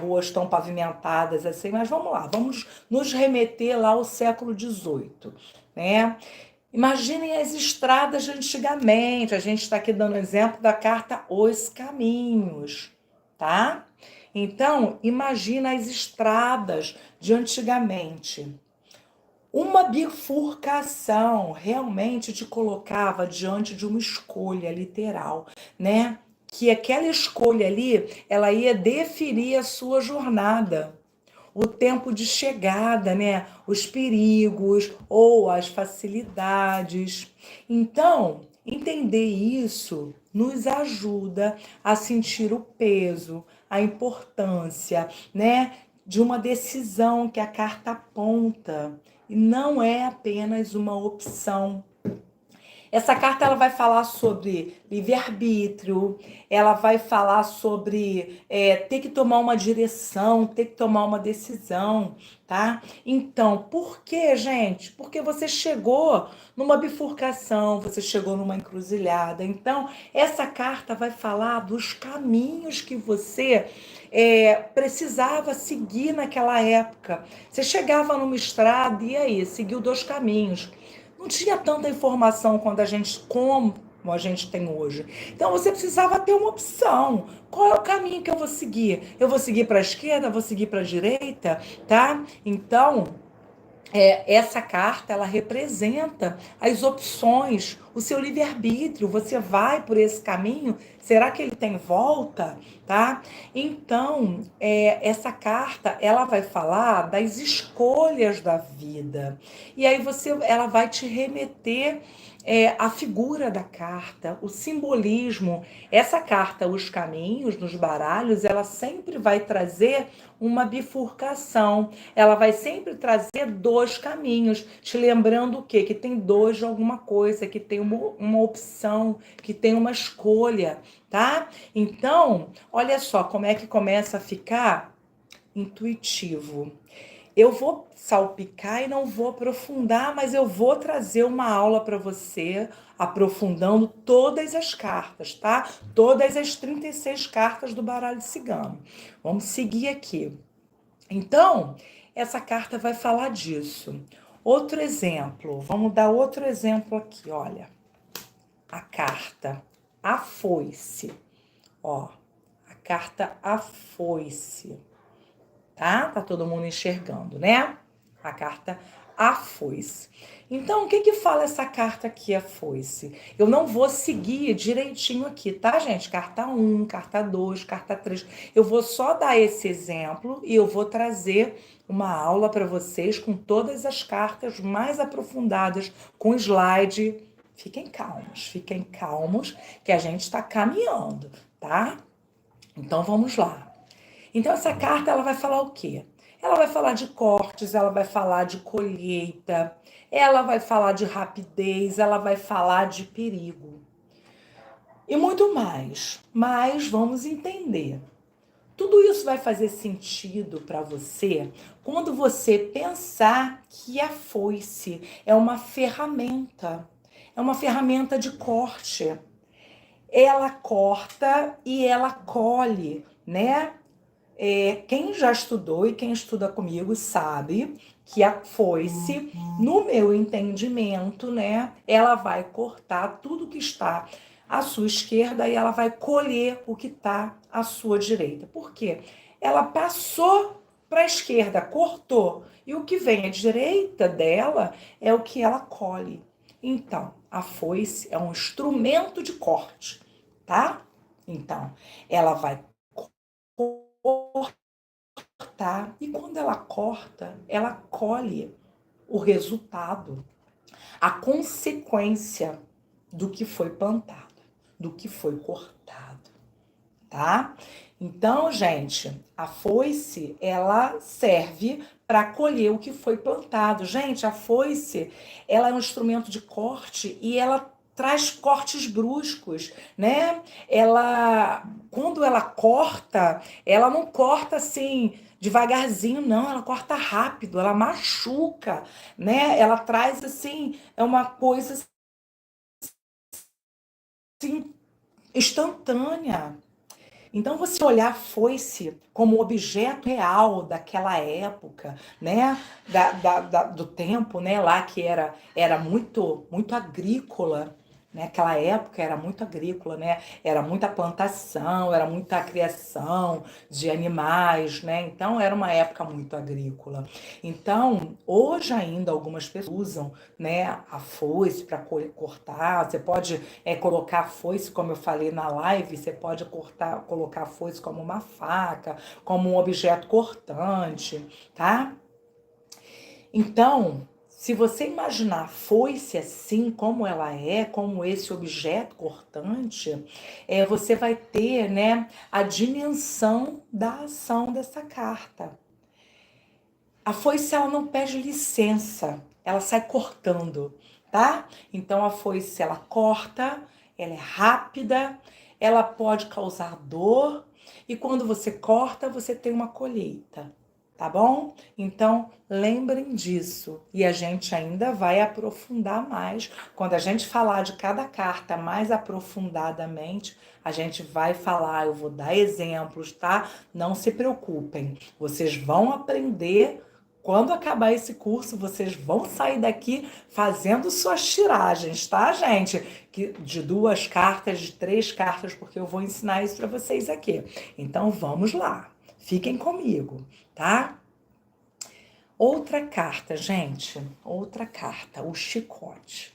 Speaker 1: ruas tão pavimentadas assim, mas vamos lá, vamos nos remeter lá ao século XVIII, né? Imaginem as estradas de antigamente. A gente está aqui dando exemplo da carta Os Caminhos, tá? Então, imagina as estradas de antigamente. Uma bifurcação realmente te colocava diante de uma escolha literal, né? Que aquela escolha ali, ela ia definir a sua jornada, o tempo de chegada, né? Os perigos ou as facilidades. Então, entender isso nos ajuda a sentir o peso, a importância, né? De uma decisão que a carta aponta. E não é apenas uma opção. Essa carta ela vai falar sobre livre-arbítrio, ela vai falar sobre ter que tomar uma direção, ter que tomar uma decisão, tá? Então, por quê, gente? Porque você chegou numa bifurcação, você chegou numa encruzilhada. Então, essa carta vai falar dos caminhos que você precisava seguir naquela época. Você chegava numa estrada e aí, seguiu 2 caminhos. Não tinha tanta informação como a gente tem hoje. Então você precisava ter uma opção. Qual é o caminho que eu vou seguir? Eu vou seguir para a esquerda, eu vou seguir para a direita, tá? Então, essa carta, ela representa as opções, o seu livre-arbítrio. Você vai por esse caminho? Será que ele tem volta? Tá? Então, essa carta, ela vai falar das escolhas da vida. E aí ela vai te remeter a figura da carta, o simbolismo. Essa carta, os caminhos nos baralhos, ela sempre vai trazer uma bifurcação. Ela vai sempre trazer dois caminhos, te lembrando o quê? Que tem dois de alguma coisa, que tem uma opção, que tem uma escolha, tá? Então, olha só como é que começa a ficar intuitivo. Eu vou salpicar e não vou aprofundar, mas eu vou trazer uma aula para você, aprofundando todas as cartas, tá? Todas as 36 cartas do baralho cigano. Vamos seguir aqui. Então, essa carta vai falar disso. Outro exemplo, vamos dar outro exemplo aqui, olha. A carta A Foice. Ó, a carta A Foice. Tá? Tá todo mundo enxergando, né? A carta A Foice. Então, o que fala essa carta aqui, a Foice? Eu não vou seguir direitinho aqui, tá, gente? Carta 1, carta 2, carta 3. Eu vou só dar esse exemplo e eu vou trazer uma aula para vocês com todas as cartas mais aprofundadas, com slide. Fiquem calmos, que a gente está caminhando, tá? Então, vamos lá. Então, essa carta, ela vai falar o quê? Ela vai falar de cortes, ela vai falar de colheita, ela vai falar de rapidez, ela vai falar de perigo. E muito mais. Mas vamos entender. Tudo isso vai fazer sentido para você quando você pensar que a foice é uma ferramenta. É uma ferramenta de corte. Ela corta e ela colhe, né? Quem já estudou e quem estuda comigo sabe que a foice, no meu entendimento, né, ela vai cortar tudo que está à sua esquerda e ela vai colher o que está à sua direita. Por quê? Ela passou para a esquerda, cortou, e o que vem à direita dela é o que ela colhe. Então, a foice é um instrumento de corte, tá? Então, ela vai cortar. E quando ela corta, ela colhe o resultado, a consequência do que foi plantado, do que foi cortado, tá? Então, gente, a foice, ela serve para colher o que foi plantado. Gente, a foice, ela é um instrumento de corte e ela traz cortes bruscos, né? Quando ela corta, ela não corta assim devagarzinho, não, ela corta rápido, ela machuca, né? Ela traz assim, é uma coisa assim instantânea. Então, você olhar a foice como objeto real daquela época, né? Do tempo, né? Lá que era muito, muito agrícola, né? Aquela época era muito agrícola, né? Era muita plantação, era muita criação de animais, né? Então, era uma época muito agrícola. Então, hoje ainda algumas pessoas usam, né, a foice para cortar. Você pode colocar a foice, como eu falei na live, você pode colocar a foice como uma faca, como um objeto cortante, tá? Então, se você imaginar a foice assim, como ela é, como esse objeto cortante, você vai ter, né, a dimensão da ação dessa carta. A foice, ela não pede licença, ela sai cortando, tá? Então, a foice, ela corta, ela é rápida, ela pode causar dor, e quando você corta, você tem uma colheita, tá bom? Então, lembrem disso, e a gente ainda vai aprofundar mais. Quando a gente falar de cada carta mais aprofundadamente, a gente vai falar, eu vou dar exemplos, tá? Não se preocupem, vocês vão aprender quando acabar esse curso, vocês vão sair daqui fazendo suas tiragens, tá, gente? De 2 cartas, de 3 cartas, porque eu vou ensinar isso para vocês aqui. Então, vamos lá. Fiquem comigo, tá? Outra carta, gente. Outra carta, o chicote.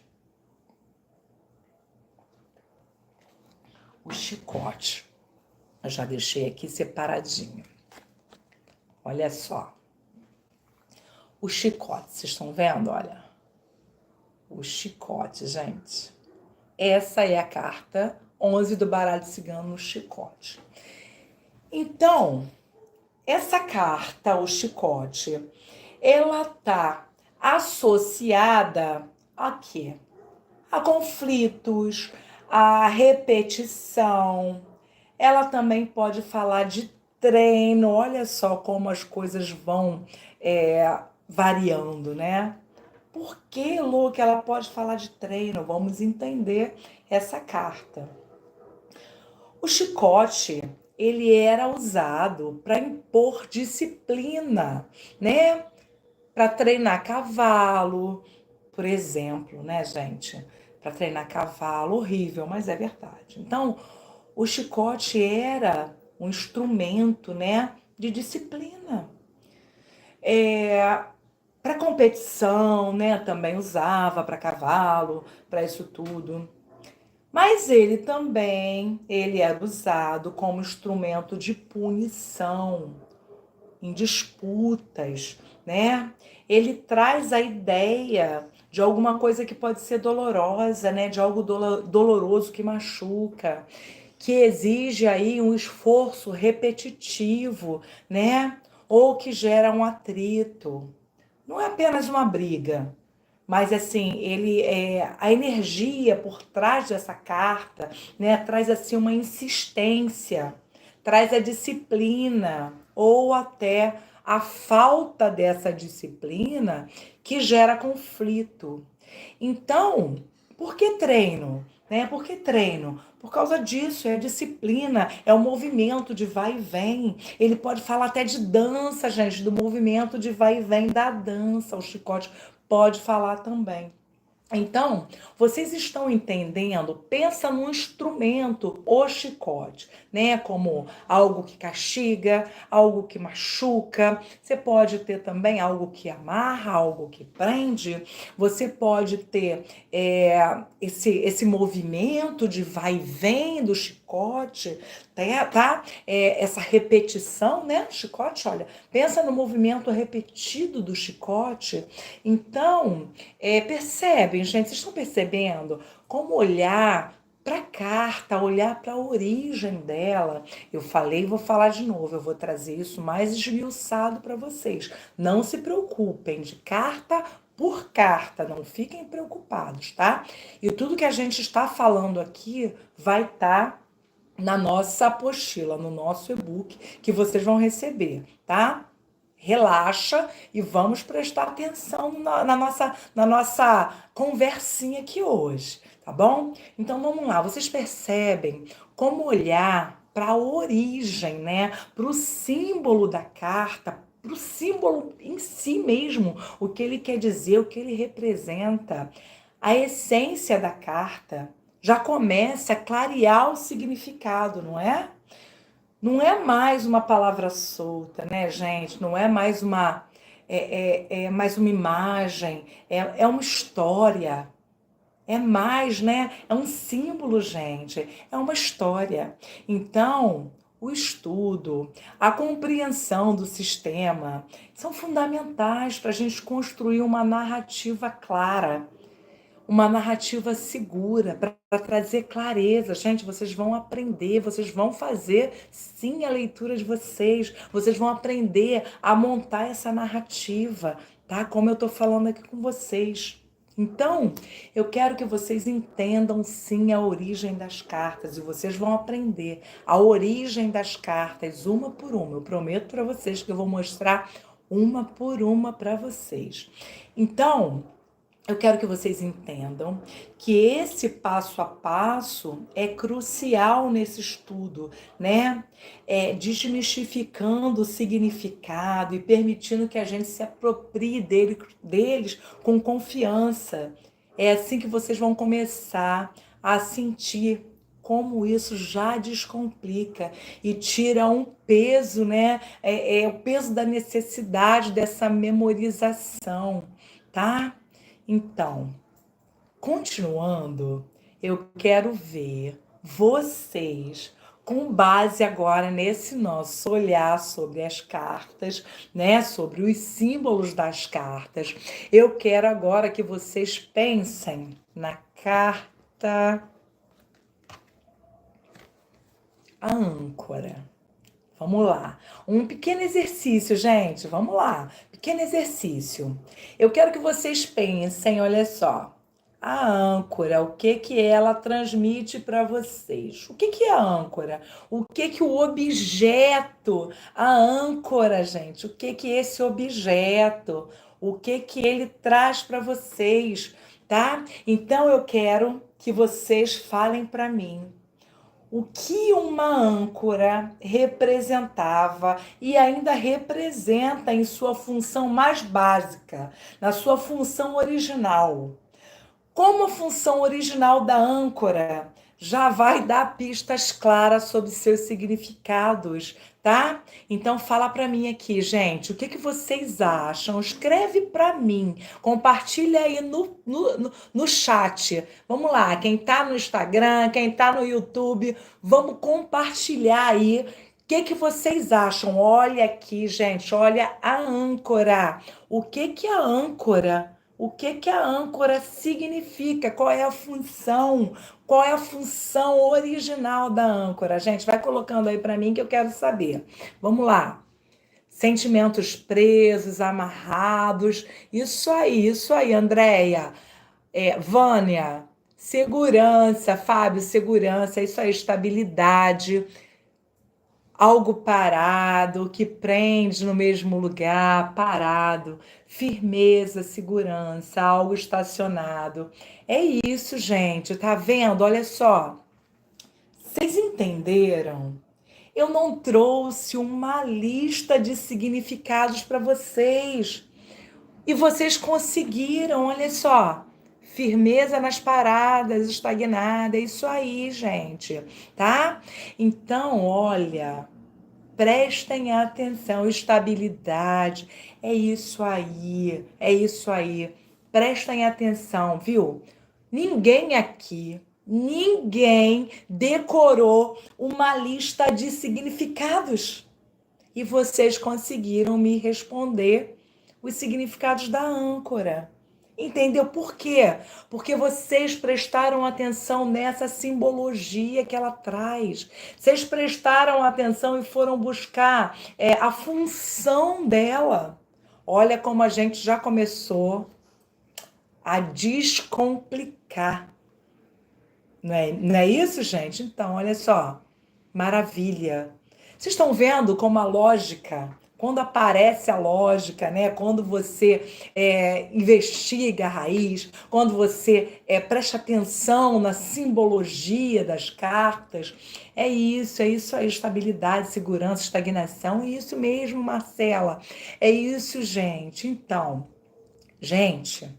Speaker 1: O chicote. Eu já deixei aqui separadinho. Olha só. O chicote, vocês estão vendo? Olha. O chicote, gente. Essa é a carta 11 do baralho cigano, o chicote. Então, essa carta, o chicote, ela tá associada a quê? A conflitos, a repetição. Ela também pode falar de treino. Olha só como as coisas vão variando, né? Por que, Lu, que ela pode falar de treino? Vamos entender essa carta. O chicote, ele era usado para impor disciplina, né? Para treinar cavalo, por exemplo, né, gente? Para treinar cavalo, horrível, mas é verdade. Então, o chicote era um instrumento, né, de disciplina. Para competição, né, também usava para cavalo, para isso tudo. Mas ele era usado como instrumento de punição em disputas, né? Ele traz a ideia de alguma coisa que pode ser dolorosa, né? De algo doloroso que machuca, que exige aí um esforço repetitivo, né? Ou que gera um atrito. Não é apenas uma briga, mas assim, a energia por trás dessa carta, né, traz assim uma insistência, traz a disciplina ou até a falta dessa disciplina que gera conflito. Então, por que treino? Né? Por que treino? Por causa disso, é a disciplina, é o movimento de vai e vem. Ele pode falar até de dança, gente, do movimento de vai e vem da dança. O chicote pode falar também. Então, vocês estão entendendo? Pensa no instrumento, o chicote, né? Como algo que castiga, algo que machuca. Você pode ter também algo que amarra, algo que prende. Você pode ter esse movimento de vai e vem do chicote, tá? Essa repetição, né? Chicote, olha, pensa no movimento repetido do chicote. Então, percebem, gente, vocês estão percebendo como olhar para a carta, olhar para a origem dela. Eu falei e vou falar de novo, eu vou trazer isso mais esmiuçado para vocês. Não se preocupem, de carta por carta, não fiquem preocupados, tá? E tudo que a gente está falando aqui vai estar na nossa apostila, no nosso e-book que vocês vão receber, tá? Relaxa e vamos prestar atenção na nossa conversinha aqui hoje, tá bom? Então vamos lá, vocês percebem como olhar para a origem, né? Para o símbolo da carta, para o símbolo em si mesmo, o que ele quer dizer, o que ele representa. A essência da carta já começa a clarear o significado, não é? Não é mais uma palavra solta, né, gente? Não é mais mais uma imagem, é uma história. É mais, né? É um símbolo, gente. É uma história. Então, o estudo, a compreensão do sistema são fundamentais para a gente construir uma narrativa clara, uma narrativa segura, para trazer clareza. Gente, vocês vão aprender, vocês vão fazer sim a leitura de vocês vão aprender a montar essa narrativa, tá? Como eu tô falando aqui com vocês. Então, eu quero que vocês entendam sim a origem das cartas e vocês vão aprender a origem das cartas uma por uma. Eu prometo para vocês que eu vou mostrar uma por uma para vocês. Então, eu quero que vocês entendam que esse passo a passo é crucial nesse estudo, né? Desmistificando o significado e permitindo que a gente se aproprie deles com confiança. É assim que vocês vão começar a sentir como isso já descomplica e tira um peso, né? É o peso da necessidade dessa memorização, tá? Então, continuando, eu quero ver vocês, com base agora nesse nosso olhar sobre as cartas, né, sobre os símbolos das cartas. Eu quero agora que vocês pensem na carta a âncora. Vamos lá. Um pequeno exercício, gente. Vamos lá. Pequeno exercício. Eu quero que vocês pensem, olha só. A âncora, o que que ela transmite para vocês? O que que é a âncora? O que que o objeto, a âncora, gente, o que que esse objeto, o que que ele traz para vocês, tá? Então eu quero que vocês falem para mim o que uma âncora representava e ainda representa em sua função mais básica, na sua função original. Como a função original da âncora já vai dar pistas claras sobre seus significados, tá? Então fala para mim aqui, gente, o que vocês acham? Escreve para mim, compartilha aí no chat. Vamos lá, quem tá no Instagram, quem tá no YouTube, vamos compartilhar aí. O que vocês acham? Olha aqui, gente, olha a âncora. O que a âncora? O que a âncora significa? Qual é a função? Qual é a função original da âncora? Gente, vai colocando aí para mim que eu quero saber. Vamos lá. Sentimentos presos, amarrados. Isso aí, Andréia. Vânia, segurança. Fábio, segurança. Isso aí, estabilidade. Algo parado, que prende no mesmo lugar, parado, firmeza, segurança, algo estacionado. É isso, gente, tá vendo? Olha só, vocês entenderam? Eu não trouxe uma lista de significados para vocês. E vocês conseguiram, olha só. Firmeza nas paradas, estagnada, é isso aí, gente, tá? Então, olha, prestem atenção, estabilidade, é isso aí. Prestem atenção, viu? Ninguém decorou uma lista de significados. E vocês conseguiram me responder os significados da âncora. Entendeu por quê? Porque vocês prestaram atenção nessa simbologia que ela traz. Vocês prestaram atenção e foram buscar a função dela. Olha como a gente já começou a descomplicar. Não é isso, gente? Então, olha só. Maravilha. Vocês estão vendo como a lógica, quando aparece a lógica, né? Quando você investiga a raiz, quando você presta atenção na simbologia das cartas, é isso aí, estabilidade, segurança, estagnação, é isso mesmo, Marcela. É isso, gente. Então, gente,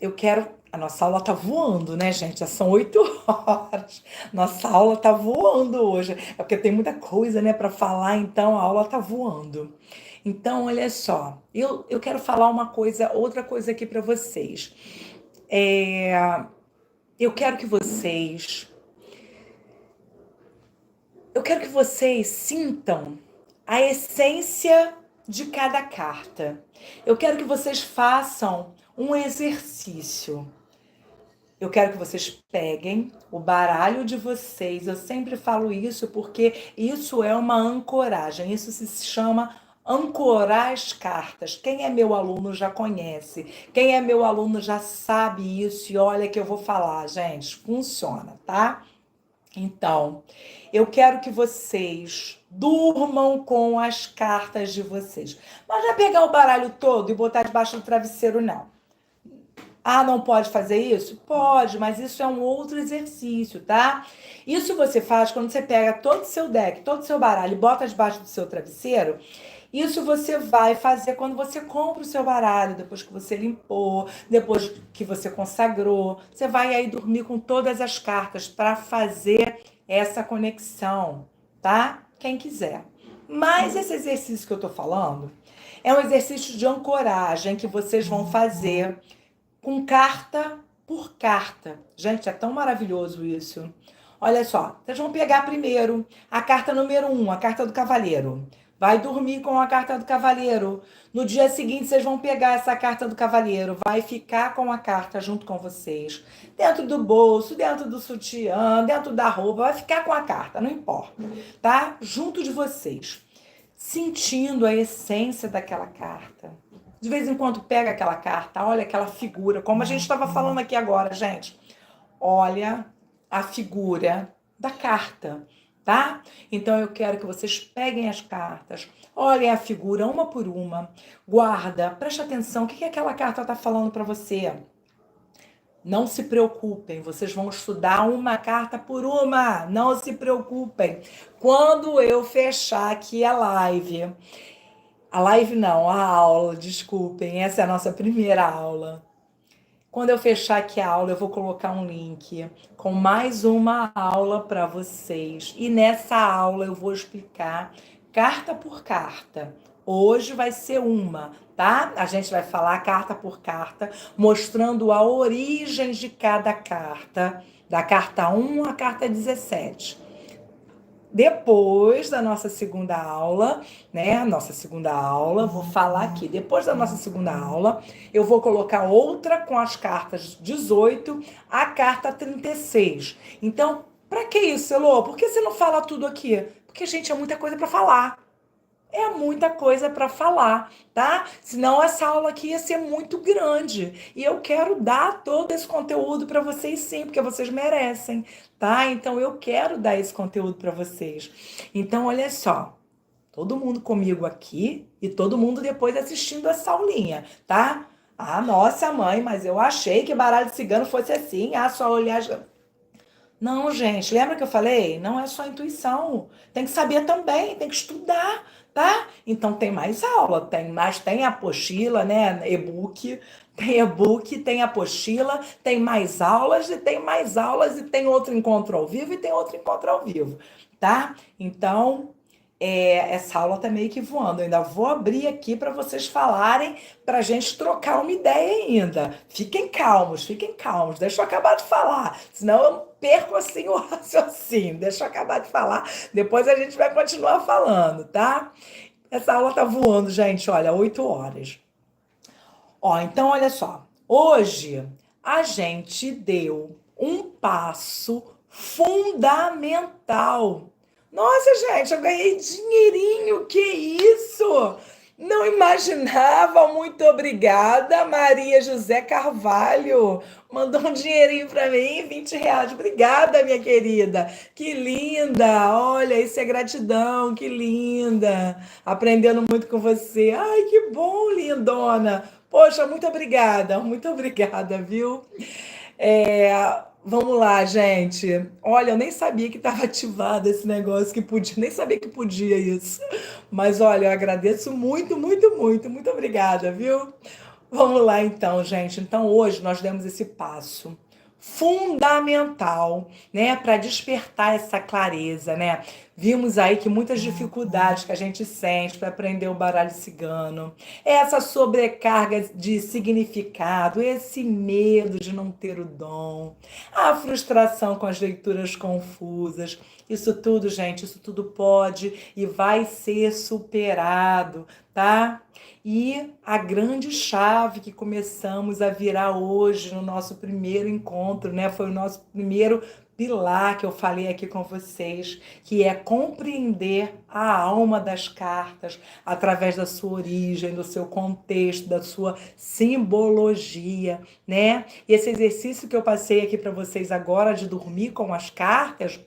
Speaker 1: eu quero. A nossa aula tá voando, né, gente? Já são 8 horas. Nossa aula tá voando hoje. É porque tem muita coisa, né, para falar, então a aula tá voando. Então, olha só, eu quero falar outra coisa aqui para vocês. Eu quero que vocês. Eu quero que vocês sintam a essência de cada carta. Eu quero que vocês façam um exercício. Eu quero que vocês peguem o baralho de vocês. Eu sempre falo isso porque isso é uma ancoragem. Isso se chama ancorar as cartas. Quem é meu aluno já conhece. Quem é meu aluno já sabe isso. E olha que eu vou falar, gente. Funciona, tá? Então, eu quero que vocês durmam com as cartas de vocês. Mas não é pegar o baralho todo e botar debaixo do travesseiro, não. Ah, não pode fazer isso? Pode, mas isso é um outro exercício, tá? Isso você faz quando você pega todo o seu deck, todo o seu baralho e bota debaixo do seu travesseiro. Isso você vai fazer quando você compra o seu baralho, depois que você limpou, depois que você consagrou. Você vai aí dormir com todas as cartas para fazer essa conexão, tá? Quem quiser. Mas esse exercício que eu tô falando é um exercício de ancoragem que vocês vão fazer com carta por carta. Gente, é tão maravilhoso isso. Olha só, vocês vão pegar primeiro a carta número 1, a carta do cavaleiro. Vai dormir com a carta do cavaleiro. No dia seguinte, vocês vão pegar essa carta do cavaleiro. Vai ficar com a carta junto com vocês. Dentro do bolso, dentro do sutiã, dentro da roupa. Vai ficar com a carta, não importa. Tá? Junto de vocês. Sentindo a essência daquela carta. De vez em quando pega aquela carta, olha aquela figura, como a gente estava falando aqui agora, gente. Olha a figura da carta, tá? Então eu quero que vocês peguem as cartas, olhem a figura uma por uma, guarda, preste atenção, o que aquela carta está falando para você? Não se preocupem, vocês vão estudar uma carta por uma, não se preocupem. Quando eu fechar aqui a live não, a aula, desculpem, essa é a nossa primeira aula. Quando eu fechar aqui a aula, eu vou colocar um link com mais uma aula para vocês. E nessa aula eu vou explicar carta por carta. Hoje vai ser uma, tá? A gente vai falar carta por carta, mostrando a origem de cada carta, da carta 1 à carta 17. Depois da nossa segunda aula, né? Nossa segunda aula, vou falar aqui. Depois da nossa segunda aula, eu vou colocar outra com as cartas 18 a carta 36. Então, para que isso, Elô? Por que você não fala tudo aqui? Porque, gente, é muita coisa para falar. É muita coisa para falar, tá? Senão essa aula aqui ia ser muito grande. E eu quero dar todo esse conteúdo para vocês sim, porque vocês merecem, tá? Então eu quero dar esse conteúdo para vocês. Então olha só, todo mundo comigo aqui e todo mundo depois assistindo essa aulinha, tá? Ah, nossa mãe, mas eu achei que baralho cigano fosse assim, só olhar... Não, gente, lembra que eu falei? Não é só intuição. Tem que saber também, tem que estudar, tá? Então tem mais aula, tem apostila, né? E-book, tem apostila, tem mais aulas e tem mais aulas e tem outro encontro ao vivo e tem outro encontro ao vivo, tá? Então, essa aula tá meio que voando. Eu ainda vou abrir aqui para vocês falarem, para a gente trocar uma ideia ainda. Fiquem calmos, deixa eu acabar de falar, senão eu perco assim o raciocínio. Deixa eu acabar de falar, depois a gente vai continuar falando, tá? Essa aula tá voando, gente, olha, 8 horas. Ó, então olha só, hoje a gente deu um passo fundamental. Nossa, gente, eu ganhei dinheirinho, que isso? Não imaginava, muito obrigada, Maria José Carvalho. Mandou um dinheirinho para mim, R$ 20. Obrigada, minha querida. Que linda, olha, isso é gratidão, que linda. Aprendendo muito com você. Ai, que bom, lindona. Poxa, muito obrigada, viu? Vamos lá, gente. Olha, eu nem sabia que estava ativado esse negócio, que podia, nem sabia que podia isso. Mas olha, eu agradeço muito, muito, muito, muito obrigada, viu? Vamos lá então, gente. Então hoje nós demos esse passo fundamental, né, para despertar essa clareza, né? Vimos aí que muitas dificuldades que a gente sente para aprender o baralho cigano, essa sobrecarga de significado, esse medo de não ter o dom, a frustração com as leituras confusas, isso tudo, gente, isso tudo pode e vai ser superado, tá? E a grande chave que começamos a virar hoje no nosso primeiro encontro, né? Foi o nosso primeiro pilar que eu falei aqui com vocês, que é compreender a alma das cartas através da sua origem, do seu contexto, da sua simbologia, né? E esse exercício que eu passei aqui para vocês agora de dormir com as cartas,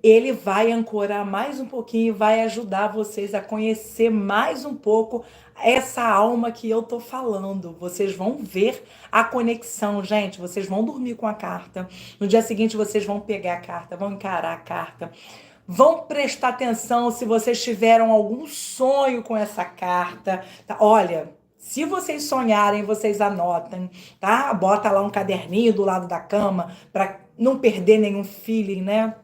Speaker 1: ele vai ancorar mais um pouquinho e vai ajudar vocês a conhecer mais um pouco essa alma que eu tô falando. Vocês vão ver a conexão, gente. Vocês vão dormir com a carta. No dia seguinte, vocês vão pegar a carta, vão encarar a carta. Vão prestar atenção se vocês tiveram algum sonho com essa carta. Tá? Olha, se vocês sonharem, vocês anotem, tá? Bota lá um caderninho do lado da cama para não perder nenhum feeling, né?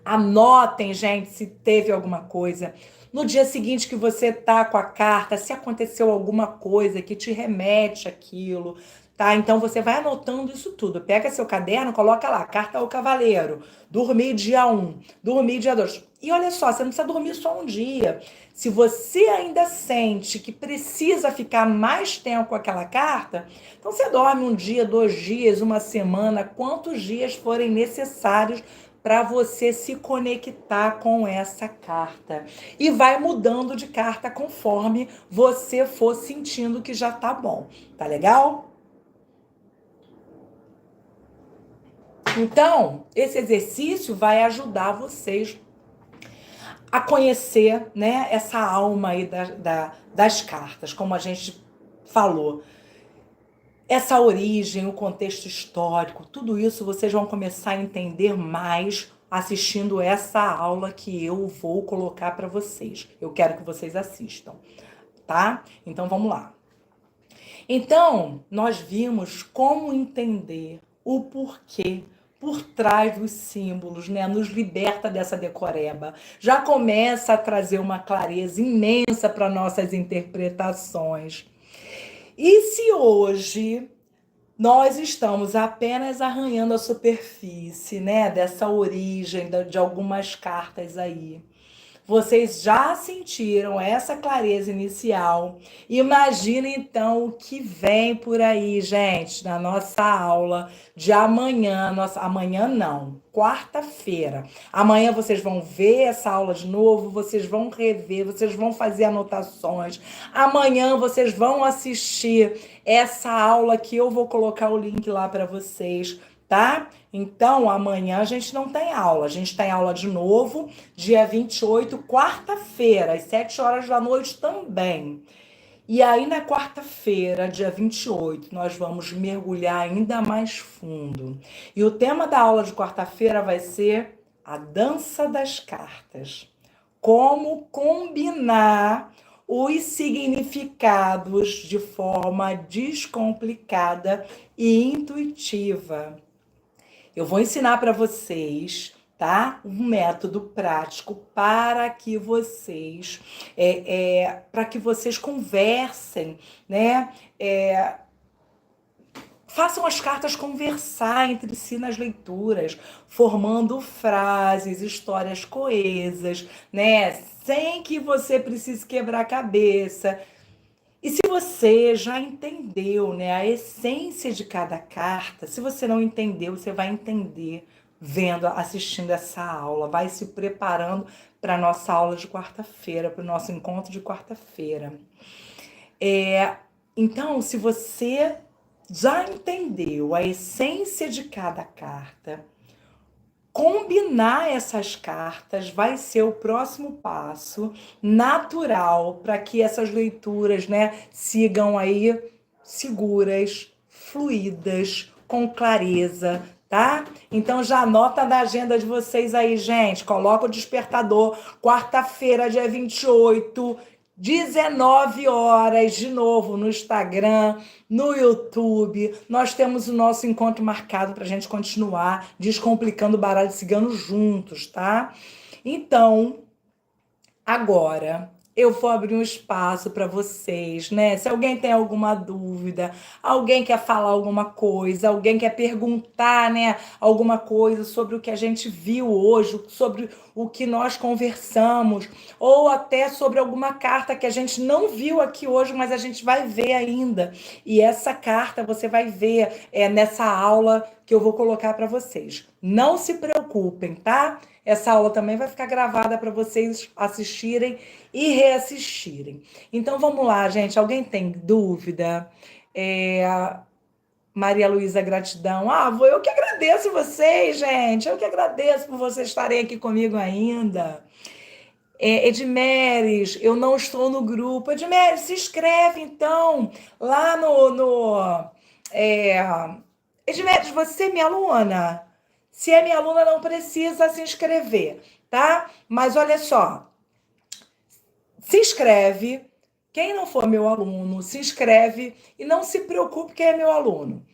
Speaker 1: Anotem, gente, se teve alguma coisa. No dia seguinte que você tá com a carta, se aconteceu alguma coisa que te remete àquilo, tá? Então você vai anotando isso tudo. Pega seu caderno, coloca lá, carta ao cavaleiro, dormir dia 1, dormir dia 2. E olha só, você não precisa dormir só um dia. Se você ainda sente que precisa ficar mais tempo com aquela carta, então você dorme um dia, 2 dias, uma semana, quantos dias forem necessários para você se conectar com essa carta. E vai mudando de carta conforme você for sentindo que já tá bom. Tá legal? Então, esse exercício vai ajudar vocês a conhecer, né, essa alma aí das cartas, como a gente falou. Essa origem, o contexto histórico, tudo isso vocês vão começar a entender mais assistindo essa aula que eu vou colocar para vocês. Eu quero que vocês assistam, tá? Então vamos lá. Então, nós vimos como entender o porquê por trás dos símbolos, né? Nos liberta dessa decoreba. Já começa a trazer uma clareza imensa para nossas interpretações. E se hoje nós estamos apenas arranhando a superfície, né, dessa origem de algumas cartas aí, vocês já sentiram essa clareza inicial? Imagina então o que vem por aí, gente, na nossa aula de amanhã. Amanhã não, quarta-feira. Amanhã vocês vão ver essa aula de novo, vocês vão rever, vocês vão fazer anotações. Amanhã vocês vão assistir essa aula que eu vou colocar o link lá para vocês, tá? Então, amanhã a gente não tem aula. A gente tem aula de novo, dia 28, quarta-feira, às 7 horas da noite também. E aí, na quarta-feira, dia 28, nós vamos mergulhar ainda mais fundo. E o tema da aula de quarta-feira vai ser a dança das cartas. Como combinar os significados de forma descomplicada e intuitiva. Eu vou ensinar para vocês, tá? Um método prático para que vocês, para que vocês conversem, né? Façam as cartas conversar entre si nas leituras, formando frases, histórias coesas, né? Sem que você precise quebrar a cabeça. E se você já entendeu, né, a essência de cada carta, se você não entendeu, você vai entender vendo, assistindo essa aula, vai se preparando para a nossa aula de quarta-feira, para o nosso encontro de quarta-feira. Então, se você já entendeu a essência de cada carta, combinar essas cartas vai ser o próximo passo natural para que essas leituras, né, sigam aí seguras, fluídas, com clareza, tá? Então já anota na agenda de vocês aí, gente. Coloca o despertador, quarta-feira, dia 28, 19 horas, de novo, no Instagram, no YouTube. Nós temos o nosso encontro marcado para a gente continuar descomplicando o baralho cigano juntos, tá? Então, agora eu vou abrir um espaço para vocês, né? Se alguém tem alguma dúvida, alguém quer falar alguma coisa, alguém quer perguntar, né, alguma coisa sobre o que a gente viu hoje, sobre o que nós conversamos, ou até sobre alguma carta que a gente não viu aqui hoje, mas a gente vai ver ainda. E essa carta você vai ver nessa aula que eu vou colocar para vocês. Não se preocupem, tá? Essa aula também vai ficar gravada para vocês assistirem e reassistirem. Então vamos lá, gente. Alguém tem dúvida? Maria Luísa, gratidão. Eu que agradeço vocês, gente. Eu que agradeço por vocês estarem aqui comigo ainda. Edmeres, eu não estou no grupo. Edmeres, se inscreve então lá é, Edmeres, você é minha aluna. Se é minha aluna, não precisa se inscrever, tá? Mas olha só, se inscreve. Quem não for meu aluno, se inscreve e não se preocupe quem é meu aluno.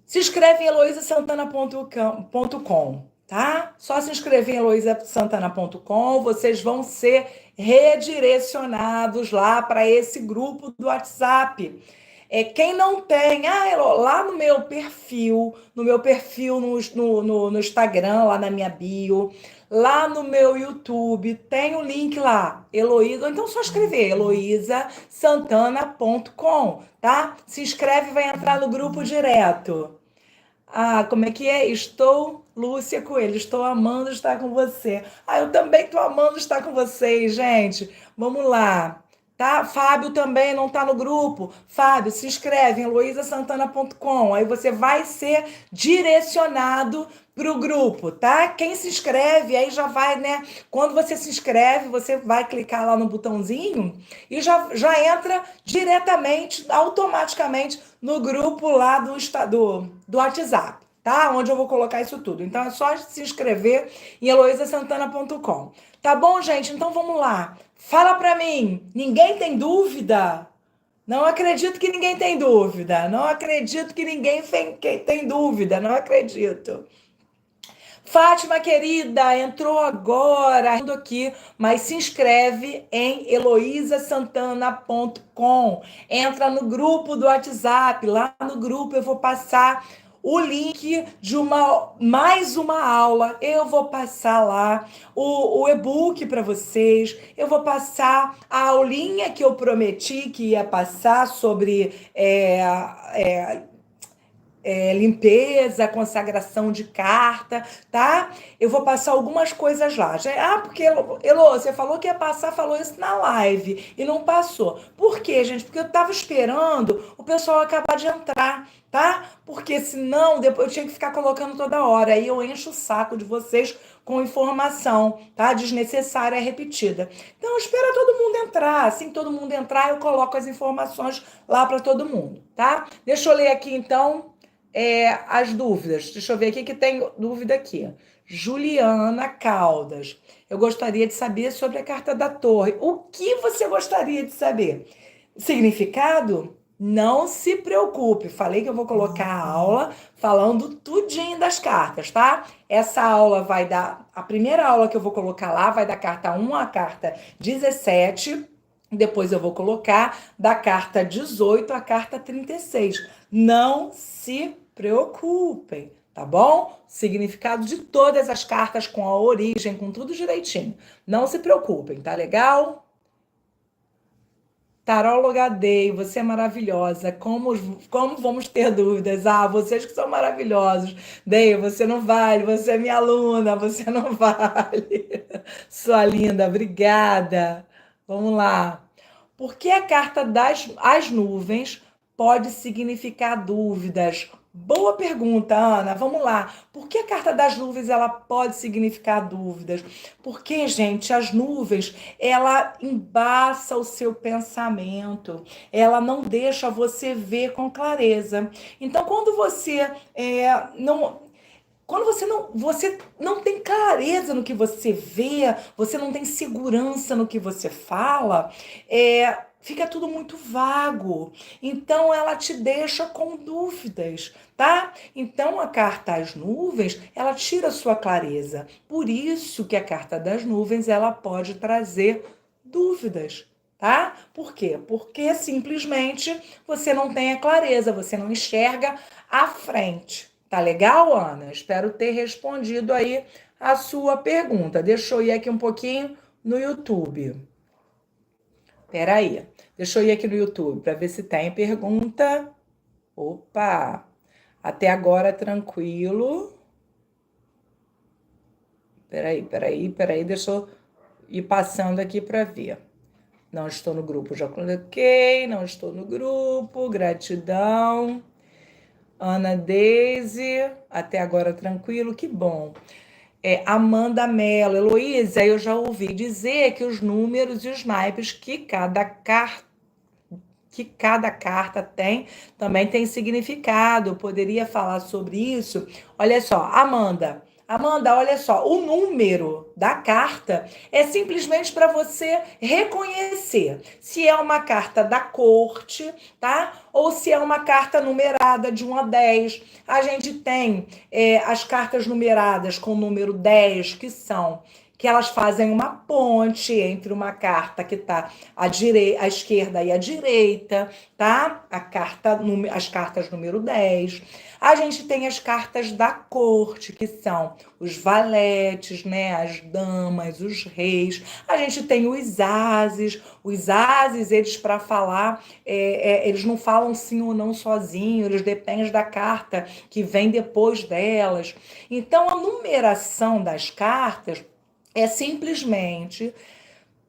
Speaker 1: Se inscreve em heloisasantana.com, tá? Só se inscrever em heloisasantana.com, vocês vão ser redirecionados lá para esse grupo do WhatsApp. Quem não tem, Elo, lá no meu perfil no Instagram, lá na minha bio, lá no meu YouTube, tem o link lá, Heloísa, então só escrever, heloisasantana.com, tá? Se inscreve e vai entrar no grupo direto. Como é que é? Estou, Lúcia Coelho, estou amando estar com você. Eu também estou amando estar com vocês, gente. Vamos lá, tá? Fábio também não está no grupo. Fábio, se inscreve em heloisasantana.com. Aí você vai ser direcionado para o grupo, tá? Quem se inscreve, aí já vai, né? Quando você se inscreve, você vai clicar lá no botãozinho e já entra diretamente, automaticamente, no grupo lá do WhatsApp, tá? Onde eu vou colocar isso tudo. Então é só se inscrever em heloisasantana.com. Tá bom, gente? Então vamos lá. Fala pra mim. Ninguém tem dúvida? Não acredito que ninguém tem dúvida. Não acredito que ninguém tem dúvida. Não acredito. Fátima, querida, entrou agora, indo aqui, mas se inscreve em heloisasantana.com. Entra no grupo do WhatsApp, lá no grupo eu vou passar o link de mais uma aula. Eu vou passar lá o e-book para vocês. Eu vou passar a aulinha que eu prometi que ia passar sobre limpeza, consagração de carta, tá? Eu vou passar algumas coisas lá. Porque, Elô, você falou que ia passar, falou isso na live e não passou. Por quê, gente? Porque eu tava esperando o pessoal acabar de entrar, tá? Porque senão depois eu tinha que ficar colocando toda hora. Aí eu encho o saco de vocês com informação, tá? Desnecessária, repetida. Então, espera todo mundo entrar. Assim que todo mundo entrar, eu coloco as informações lá para todo mundo, tá? Deixa eu ler aqui, então, as dúvidas. Deixa eu ver aqui que tem dúvida aqui. Juliana Caldas. Eu gostaria de saber sobre a carta da Torre. O que você gostaria de saber? Significado? Não se preocupe. Falei que eu vou colocar a aula falando tudinho das cartas, tá? Essa aula vai dar... A primeira aula que eu vou colocar lá vai da carta 1 à carta 17. Depois eu vou colocar da carta 18 à carta 36. Não se preocupem, tá bom? Significado de todas as cartas com a origem, com tudo direitinho. Não se preocupem, tá legal? Taróloga Day, você é maravilhosa. Como vamos ter dúvidas? Vocês que são maravilhosos. Day, você não vale, você é minha aluna, você não vale. Sua linda, obrigada. Vamos lá. Por que a carta das nuvens pode significar dúvidas? Boa pergunta, Ana. Vamos lá. Por que a carta das nuvens ela pode significar dúvidas? Porque, gente, as nuvens, ela embaça o seu pensamento. Ela não deixa você ver com clareza. Então, quando você você não tem clareza no que você vê, você não tem segurança no que você fala, fica tudo muito vago. Então, ela te deixa com dúvidas, tá? Então, a carta às nuvens, ela tira a sua clareza. Por isso que a carta das nuvens, ela pode trazer dúvidas. Tá? Por quê? Porque simplesmente você não tem a clareza, você não enxerga à frente. Tá legal, Ana? Espero ter respondido aí a sua pergunta. Deixa eu ir aqui um pouquinho no YouTube. Peraí. Deixa eu ir aqui no YouTube para ver se tem pergunta. Opa! Até agora tranquilo. Peraí. Deixa eu ir passando aqui para ver. Não estou no grupo, já coloquei. Não estou no grupo. Gratidão. Ana Deise, até agora tranquilo, que bom. Amanda Mello, Heloísa, eu já ouvi dizer que os números e os naipes que cada carta tem, também tem significado. Eu poderia falar sobre isso. Olha só, Amanda. Amanda, olha só, o número da carta é simplesmente para você reconhecer se é uma carta da corte, tá? Ou se é uma carta numerada de 1 a 10. A gente tem as cartas numeradas com o número 10, que elas fazem uma ponte entre uma carta que está à esquerda e à direita, tá? As cartas número 10. A gente tem as cartas da corte, que são os valetes, né? As damas, os reis. A gente tem os ases. Os ases, eles para falar, eles não falam sim ou não sozinhos, eles dependem da carta que vem depois delas. Então, a numeração das cartas é simplesmente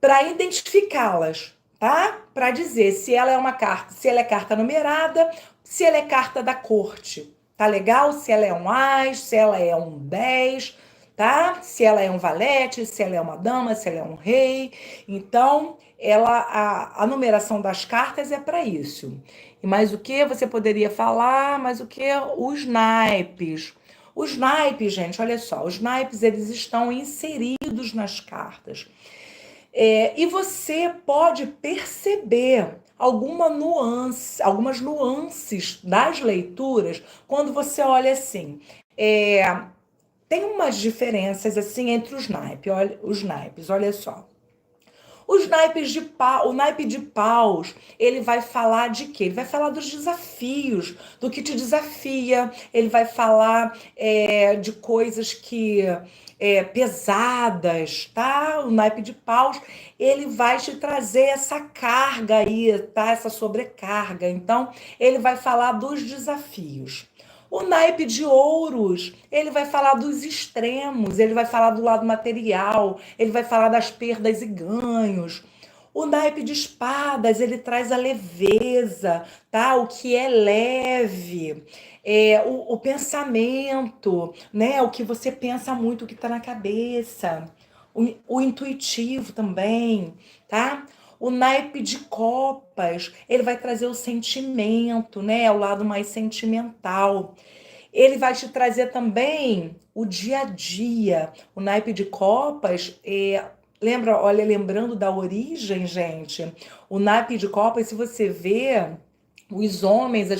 Speaker 1: para identificá-las, tá? Para dizer se ela é uma carta, se ela é carta numerada, se ela é carta da corte. Tá legal? Se ela é um as, se ela é um 10, tá? Se ela é um valete, se ela é uma dama, se ela é um rei. Então, a numeração das cartas é para isso. E mais o que você poderia falar? Mais o que? Os naipes. Os naipes, gente, olha só, os naipes eles estão inseridos nas cartas. E você pode perceber algumas nuances das leituras quando você olha assim. É, tem umas diferenças assim entre os naipes, olha só. O naipe de paus, ele vai falar de quê? Ele vai falar dos desafios, do que te desafia. Ele vai falar de coisas que pesadas, tá? O naipe de paus, ele vai te trazer essa carga aí, tá? Essa sobrecarga. Então, ele vai falar dos desafios. O naipe de ouros, ele vai falar dos extremos, ele vai falar do lado material, ele vai falar das perdas e ganhos. O naipe de espadas, ele traz a leveza, tá? O que é leve, o pensamento, né? O que você pensa muito, o que está na cabeça. O intuitivo também, tá? O naipe de copas, ele vai trazer o sentimento, né? O lado mais sentimental. Ele vai te trazer também o dia a dia. O naipe de copas, lembrando da origem, gente, o naipe de copas, se você vê os homens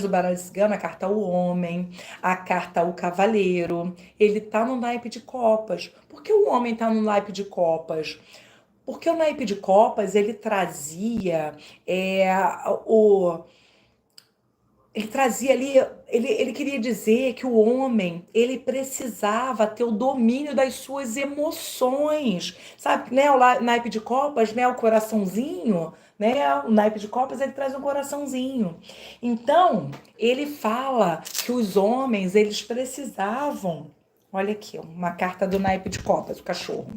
Speaker 1: do baralho cigano, a carta o homem, a carta o cavaleiro, ele tá no naipe de copas. Por que o homem tá no naipe de copas? Porque o naipe de copas, ele trazia o ele trazia ali, ele queria dizer que o homem, ele precisava ter o domínio das suas emoções, sabe, né, o naipe de copas, né, o coraçãozinho, né, o naipe de copas, ele traz um coraçãozinho. Então, ele fala que os homens, eles precisavam, olha aqui, uma carta do naipe de copas, o cachorro.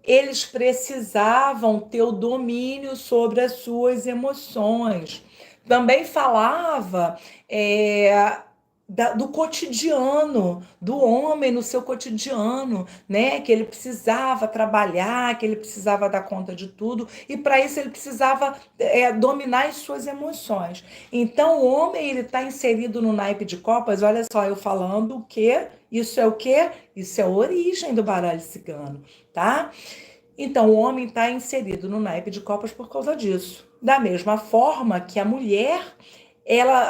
Speaker 1: Eles precisavam ter o domínio sobre as suas emoções. Também falava do cotidiano, do homem no seu cotidiano, né? Que ele precisava trabalhar, que ele precisava dar conta de tudo, e para isso ele precisava dominar as suas emoções. Então, o homem ele está inserido no naipe de copas, olha só, eu falando o quê? Isso é o quê? Isso é a origem do baralho cigano, tá? Então, o homem está inserido no naipe de copas por causa disso. Da mesma forma que a mulher,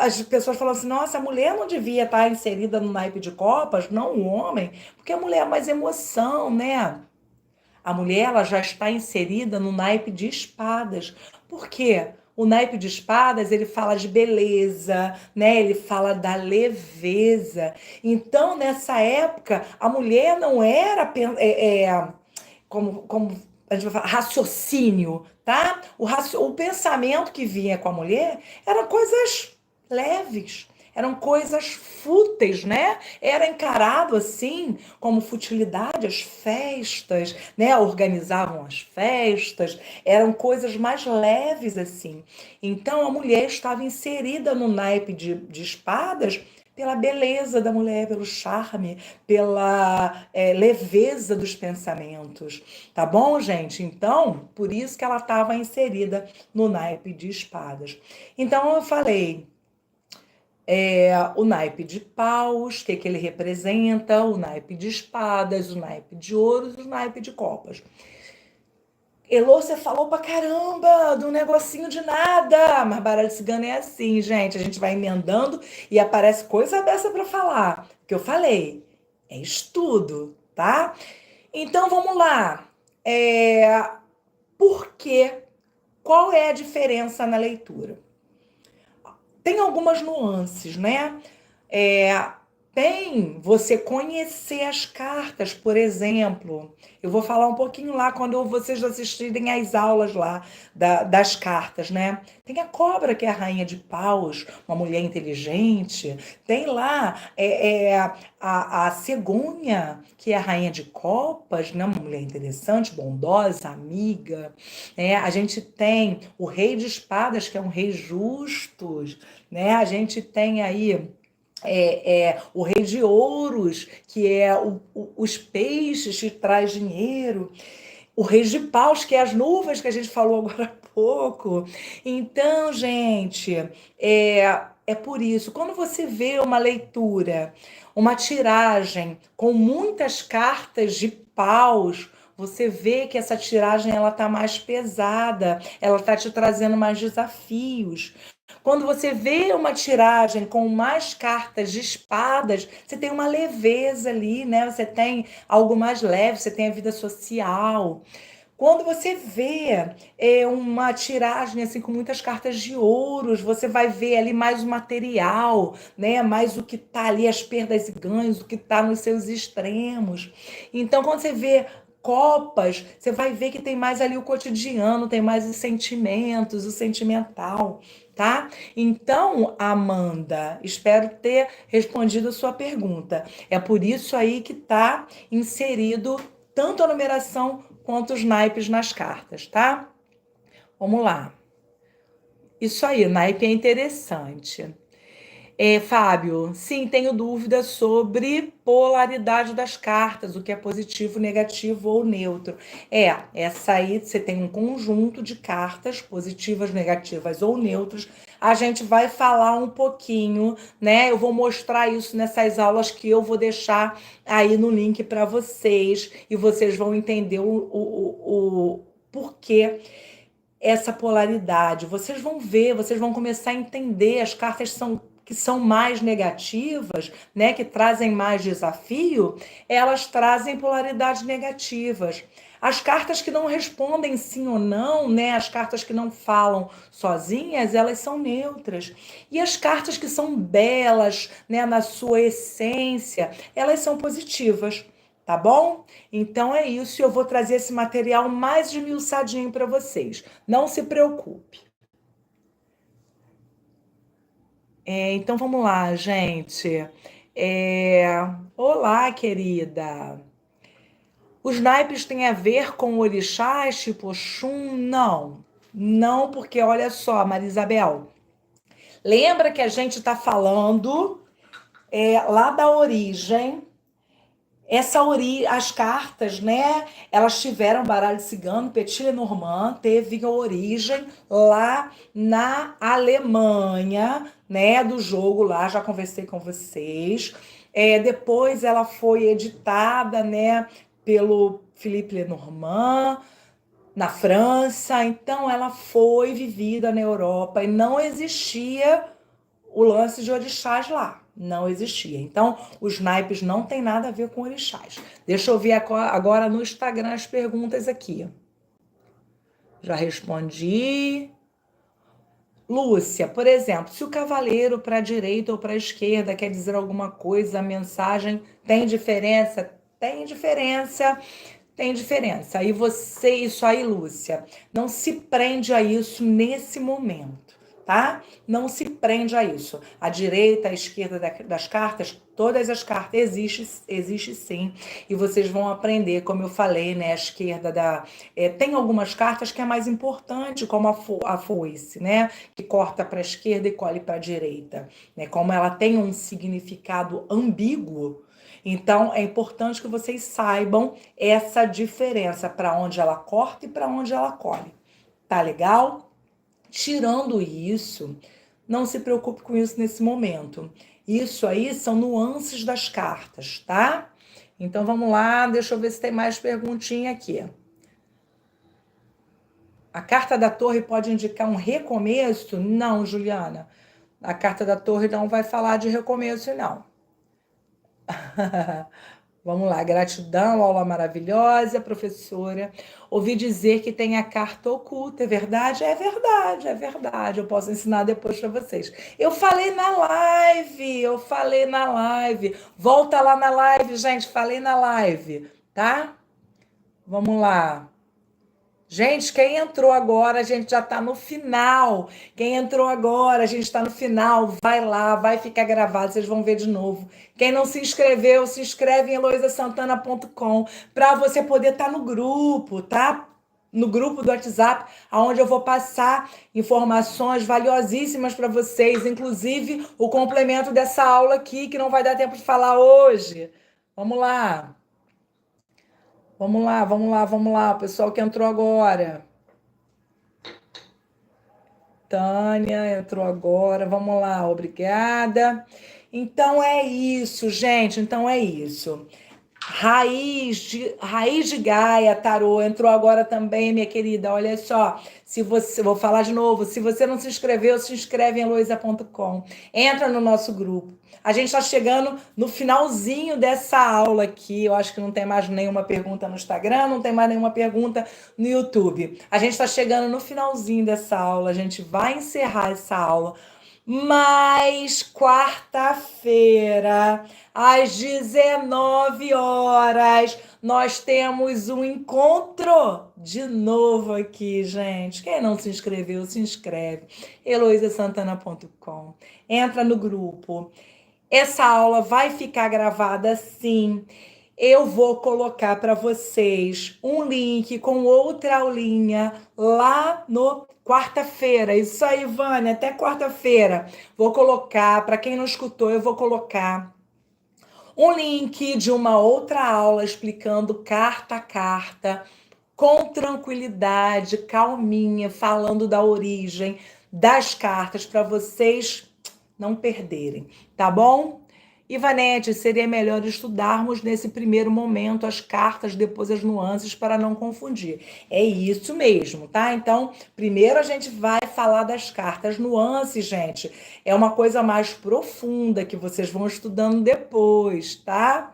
Speaker 1: as pessoas falam assim, nossa, a mulher não devia estar inserida no naipe de copas, não o homem, porque a mulher é mais emoção, né? A mulher ela já está inserida no naipe de espadas. Por quê? O naipe de espadas, ele fala de beleza, né? Ele fala da leveza. Então, nessa época, a mulher não era como a gente vai falar, raciocínio, tá? O pensamento que vinha com a mulher eram coisas leves, eram coisas fúteis, né? Era encarado assim como futilidade as festas, né? Organizavam as festas, eram coisas mais leves assim. Então a mulher estava inserida no naipe de espadas pela beleza da mulher, pelo charme, pela leveza dos pensamentos. Tá bom, gente? Então, por isso que ela estava inserida no naipe de espadas. Então, eu falei o naipe de paus, o que, que ele representa, o naipe de espadas, o naipe de ouros e o naipe de copas. Elô, você falou pra caramba do negocinho de nada. Mas baralho cigano é assim, gente. A gente vai emendando e aparece coisa dessa pra falar. O que eu falei é estudo, tá? Então vamos lá. Por quê? Qual é a diferença na leitura? Tem algumas nuances, né? É, Tem você conhecer as cartas, por exemplo. Eu vou falar um pouquinho lá quando vocês assistirem às aulas lá das cartas, né? Tem a cobra, que é a rainha de paus, uma mulher inteligente. Tem lá a cegonha, que é a rainha de copas, né? Uma mulher interessante, bondosa, amiga. A gente tem o rei de espadas, que é um rei justo, né? A gente tem aí o rei de ouros, que é os peixes que traz dinheiro. O rei de paus, que é as nuvens que a gente falou agora há pouco. Então, gente, é por isso. Quando você vê uma leitura, uma tiragem com muitas cartas de paus, você vê que essa tiragem ela tá mais pesada, ela tá te trazendo mais desafios. Quando você vê uma tiragem com mais cartas de espadas, você tem uma leveza ali, né? Você tem algo mais leve, você tem a vida social. Quando você vê uma tiragem assim com muitas cartas de ouros, você vai ver ali mais o material, né? Mais o que está ali, as perdas e ganhos, o que está nos seus extremos. Então, quando você vê copas, você vai ver que tem mais ali o cotidiano, tem mais os sentimentos, o sentimental, tá? Então, Amanda, espero ter respondido a sua pergunta. É por isso aí que está inserido tanto a numeração quanto os naipes nas cartas, tá? Vamos lá. Isso aí, naipe é interessante. Fábio, sim, tenho dúvidas sobre polaridade das cartas, o que é positivo, negativo ou neutro. Essa aí você tem um conjunto de cartas, positivas, negativas ou neutras. A gente vai falar um pouquinho, né? Eu vou mostrar isso nessas aulas que eu vou deixar aí no link para vocês e vocês vão entender o porquê essa polaridade. Vocês vão ver, vocês vão começar a entender as cartas que são mais negativas, né, que trazem mais desafio, elas trazem polaridades negativas. As cartas que não respondem sim ou não, né, as cartas que não falam sozinhas, elas são neutras. E as cartas que são belas, né, na sua essência, elas são positivas. Tá bom? Então é isso, eu vou trazer esse material mais esmiuçadinho para vocês. Não se preocupe. Então vamos lá, gente. Olá, querida. Os naipes têm a ver com orixás, tipo Oxum? Não. Não, porque olha só, Maria Isabel. Lembra que a gente está falando lá da origem. As cartas, né? Elas tiveram baralho cigano, Petit Lenormand, teve origem lá na Alemanha, né? Do jogo lá, já conversei com vocês. Depois ela foi editada, né? Pelo Philippe Lenormand na França. Então ela foi vivida na Europa e não existia o lance de orixás lá. Não existia. Então, os naipes não tem nada a ver com orixás. Deixa eu ver agora no Instagram as perguntas aqui. Já respondi. Lúcia, por exemplo, se o cavaleiro para a direita ou para a esquerda quer dizer alguma coisa, a mensagem tem diferença? Tem diferença. Tem diferença. Isso aí, Lúcia, não se prende a isso nesse momento, tá? Não se prende a isso. A direita, a esquerda das cartas, todas as cartas existe sim. E vocês vão aprender, como eu falei, né? A esquerda tem algumas cartas que é mais importante, como a foice, né? Que corta para a esquerda e colhe para a direita, né? Como ela tem um significado ambíguo, então é importante que vocês saibam essa diferença para onde ela corta e para onde ela colhe. Tá legal? Tirando isso, não se preocupe com isso nesse momento. Isso aí são nuances das cartas, tá? Então vamos lá, deixa eu ver se tem mais perguntinha aqui. A carta da torre pode indicar um recomeço? Não, Juliana. A carta da torre não vai falar de recomeço, não. Vamos lá, gratidão, aula maravilhosa, professora. Ouvi dizer que tem a carta oculta, é verdade? É verdade, é verdade. Eu posso ensinar depois para vocês. Eu falei na live. Volta lá na live, gente, falei na live, tá? Vamos lá. Gente, quem entrou agora, a gente já está no final. Quem entrou agora, a gente está no final. Vai lá, vai ficar gravado, vocês vão ver de novo. Quem não se inscreveu, se inscreve em heloisasantana.com para você poder estar no grupo, tá? No grupo do WhatsApp, onde eu vou passar informações valiosíssimas para vocês, inclusive o complemento dessa aula aqui, que não vai dar tempo de falar hoje. Vamos lá. Vamos lá, o pessoal que entrou agora. Tânia entrou agora, vamos lá, obrigada. Então é isso, gente, então é isso. Raiz de Gaia, Tarô, entrou agora também, minha querida. Olha só, vou falar de novo, se você não se inscreveu, se inscreve em heloisa.com. Entra no nosso grupo. A gente está chegando no finalzinho dessa aula aqui. Eu acho que não tem mais nenhuma pergunta no Instagram, não tem mais nenhuma pergunta no YouTube. A gente está chegando no finalzinho dessa aula. A gente vai encerrar essa aula. Mas quarta-feira, às 19 horas, nós temos um encontro de novo aqui, gente. Quem não se inscreveu, se inscreve. heloisasantana.com. Entra no grupo. Essa aula vai ficar gravada sim. Eu vou colocar para vocês um link com outra aulinha lá no quarta-feira. Isso aí, Vânia, até quarta-feira. Vou colocar, para quem não escutou, eu vou colocar um link de uma outra aula explicando carta a carta, com tranquilidade, calminha, falando da origem das cartas para vocês não perderem, tá bom? Ivanete, seria melhor estudarmos nesse primeiro momento as cartas, depois as nuances, para não confundir. É isso mesmo, tá? Então, primeiro a gente vai falar das cartas. Nuances, gente, é uma coisa mais profunda que vocês vão estudando depois, tá?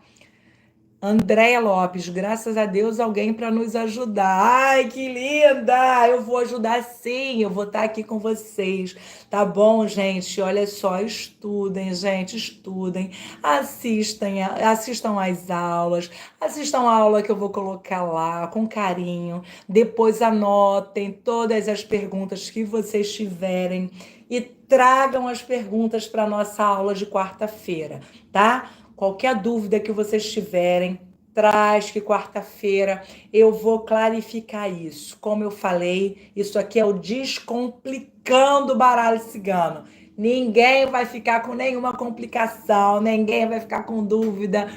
Speaker 1: Andréia Lopes, graças a Deus, alguém para nos ajudar. Ai, que linda! Eu vou ajudar sim, eu vou estar aqui com vocês. Tá bom, gente? Olha só, estudem, gente, estudem. Assistam às aulas. Assistam a aula que eu vou colocar lá, com carinho. Depois anotem todas as perguntas que vocês tiverem e tragam as perguntas para a nossa aula de quarta-feira, tá? Qualquer dúvida que vocês tiverem, traz que quarta-feira eu vou clarificar isso. Como eu falei, isso aqui é o Descomplicando o Baralho Cigano. Ninguém vai ficar com nenhuma complicação, ninguém vai ficar com dúvida.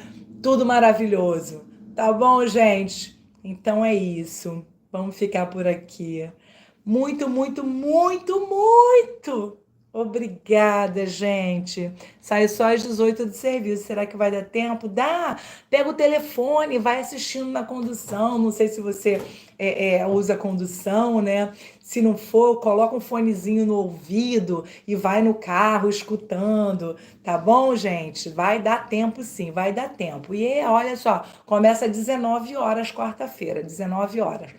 Speaker 1: Tudo maravilhoso. Tá bom, gente? Então é isso. Vamos ficar por aqui. Muito, muito, muito, muito obrigada, gente. Sai só às 18 de serviço. Será que vai dar tempo? Dá! Pega o telefone, vai assistindo na condução. Não sei se você usa condução, né? Se não for, coloca um fonezinho no ouvido e vai no carro escutando. Tá bom, gente? Vai dar tempo sim, vai dar tempo. E olha só, começa às 19 horas, quarta-feira, 19 horas.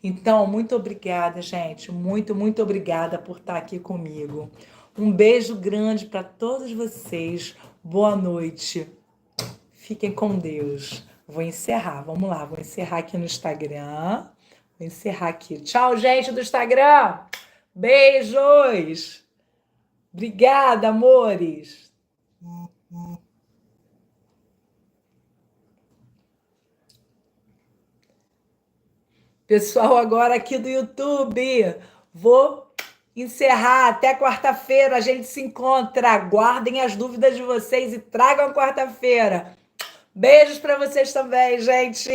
Speaker 1: Então, muito obrigada, gente. Muito, muito obrigada por estar aqui comigo. Um beijo grande para todos vocês. Boa noite. Fiquem com Deus. Vou encerrar. Vamos lá. Vou encerrar aqui no Instagram. Vou encerrar aqui. Tchau, gente do Instagram. Beijos. Obrigada, amores. Pessoal, agora aqui do YouTube, vou encerrar. Até quarta-feira a gente se encontra. Guardem as dúvidas de vocês e tragam quarta-feira. Beijos para vocês também, gente.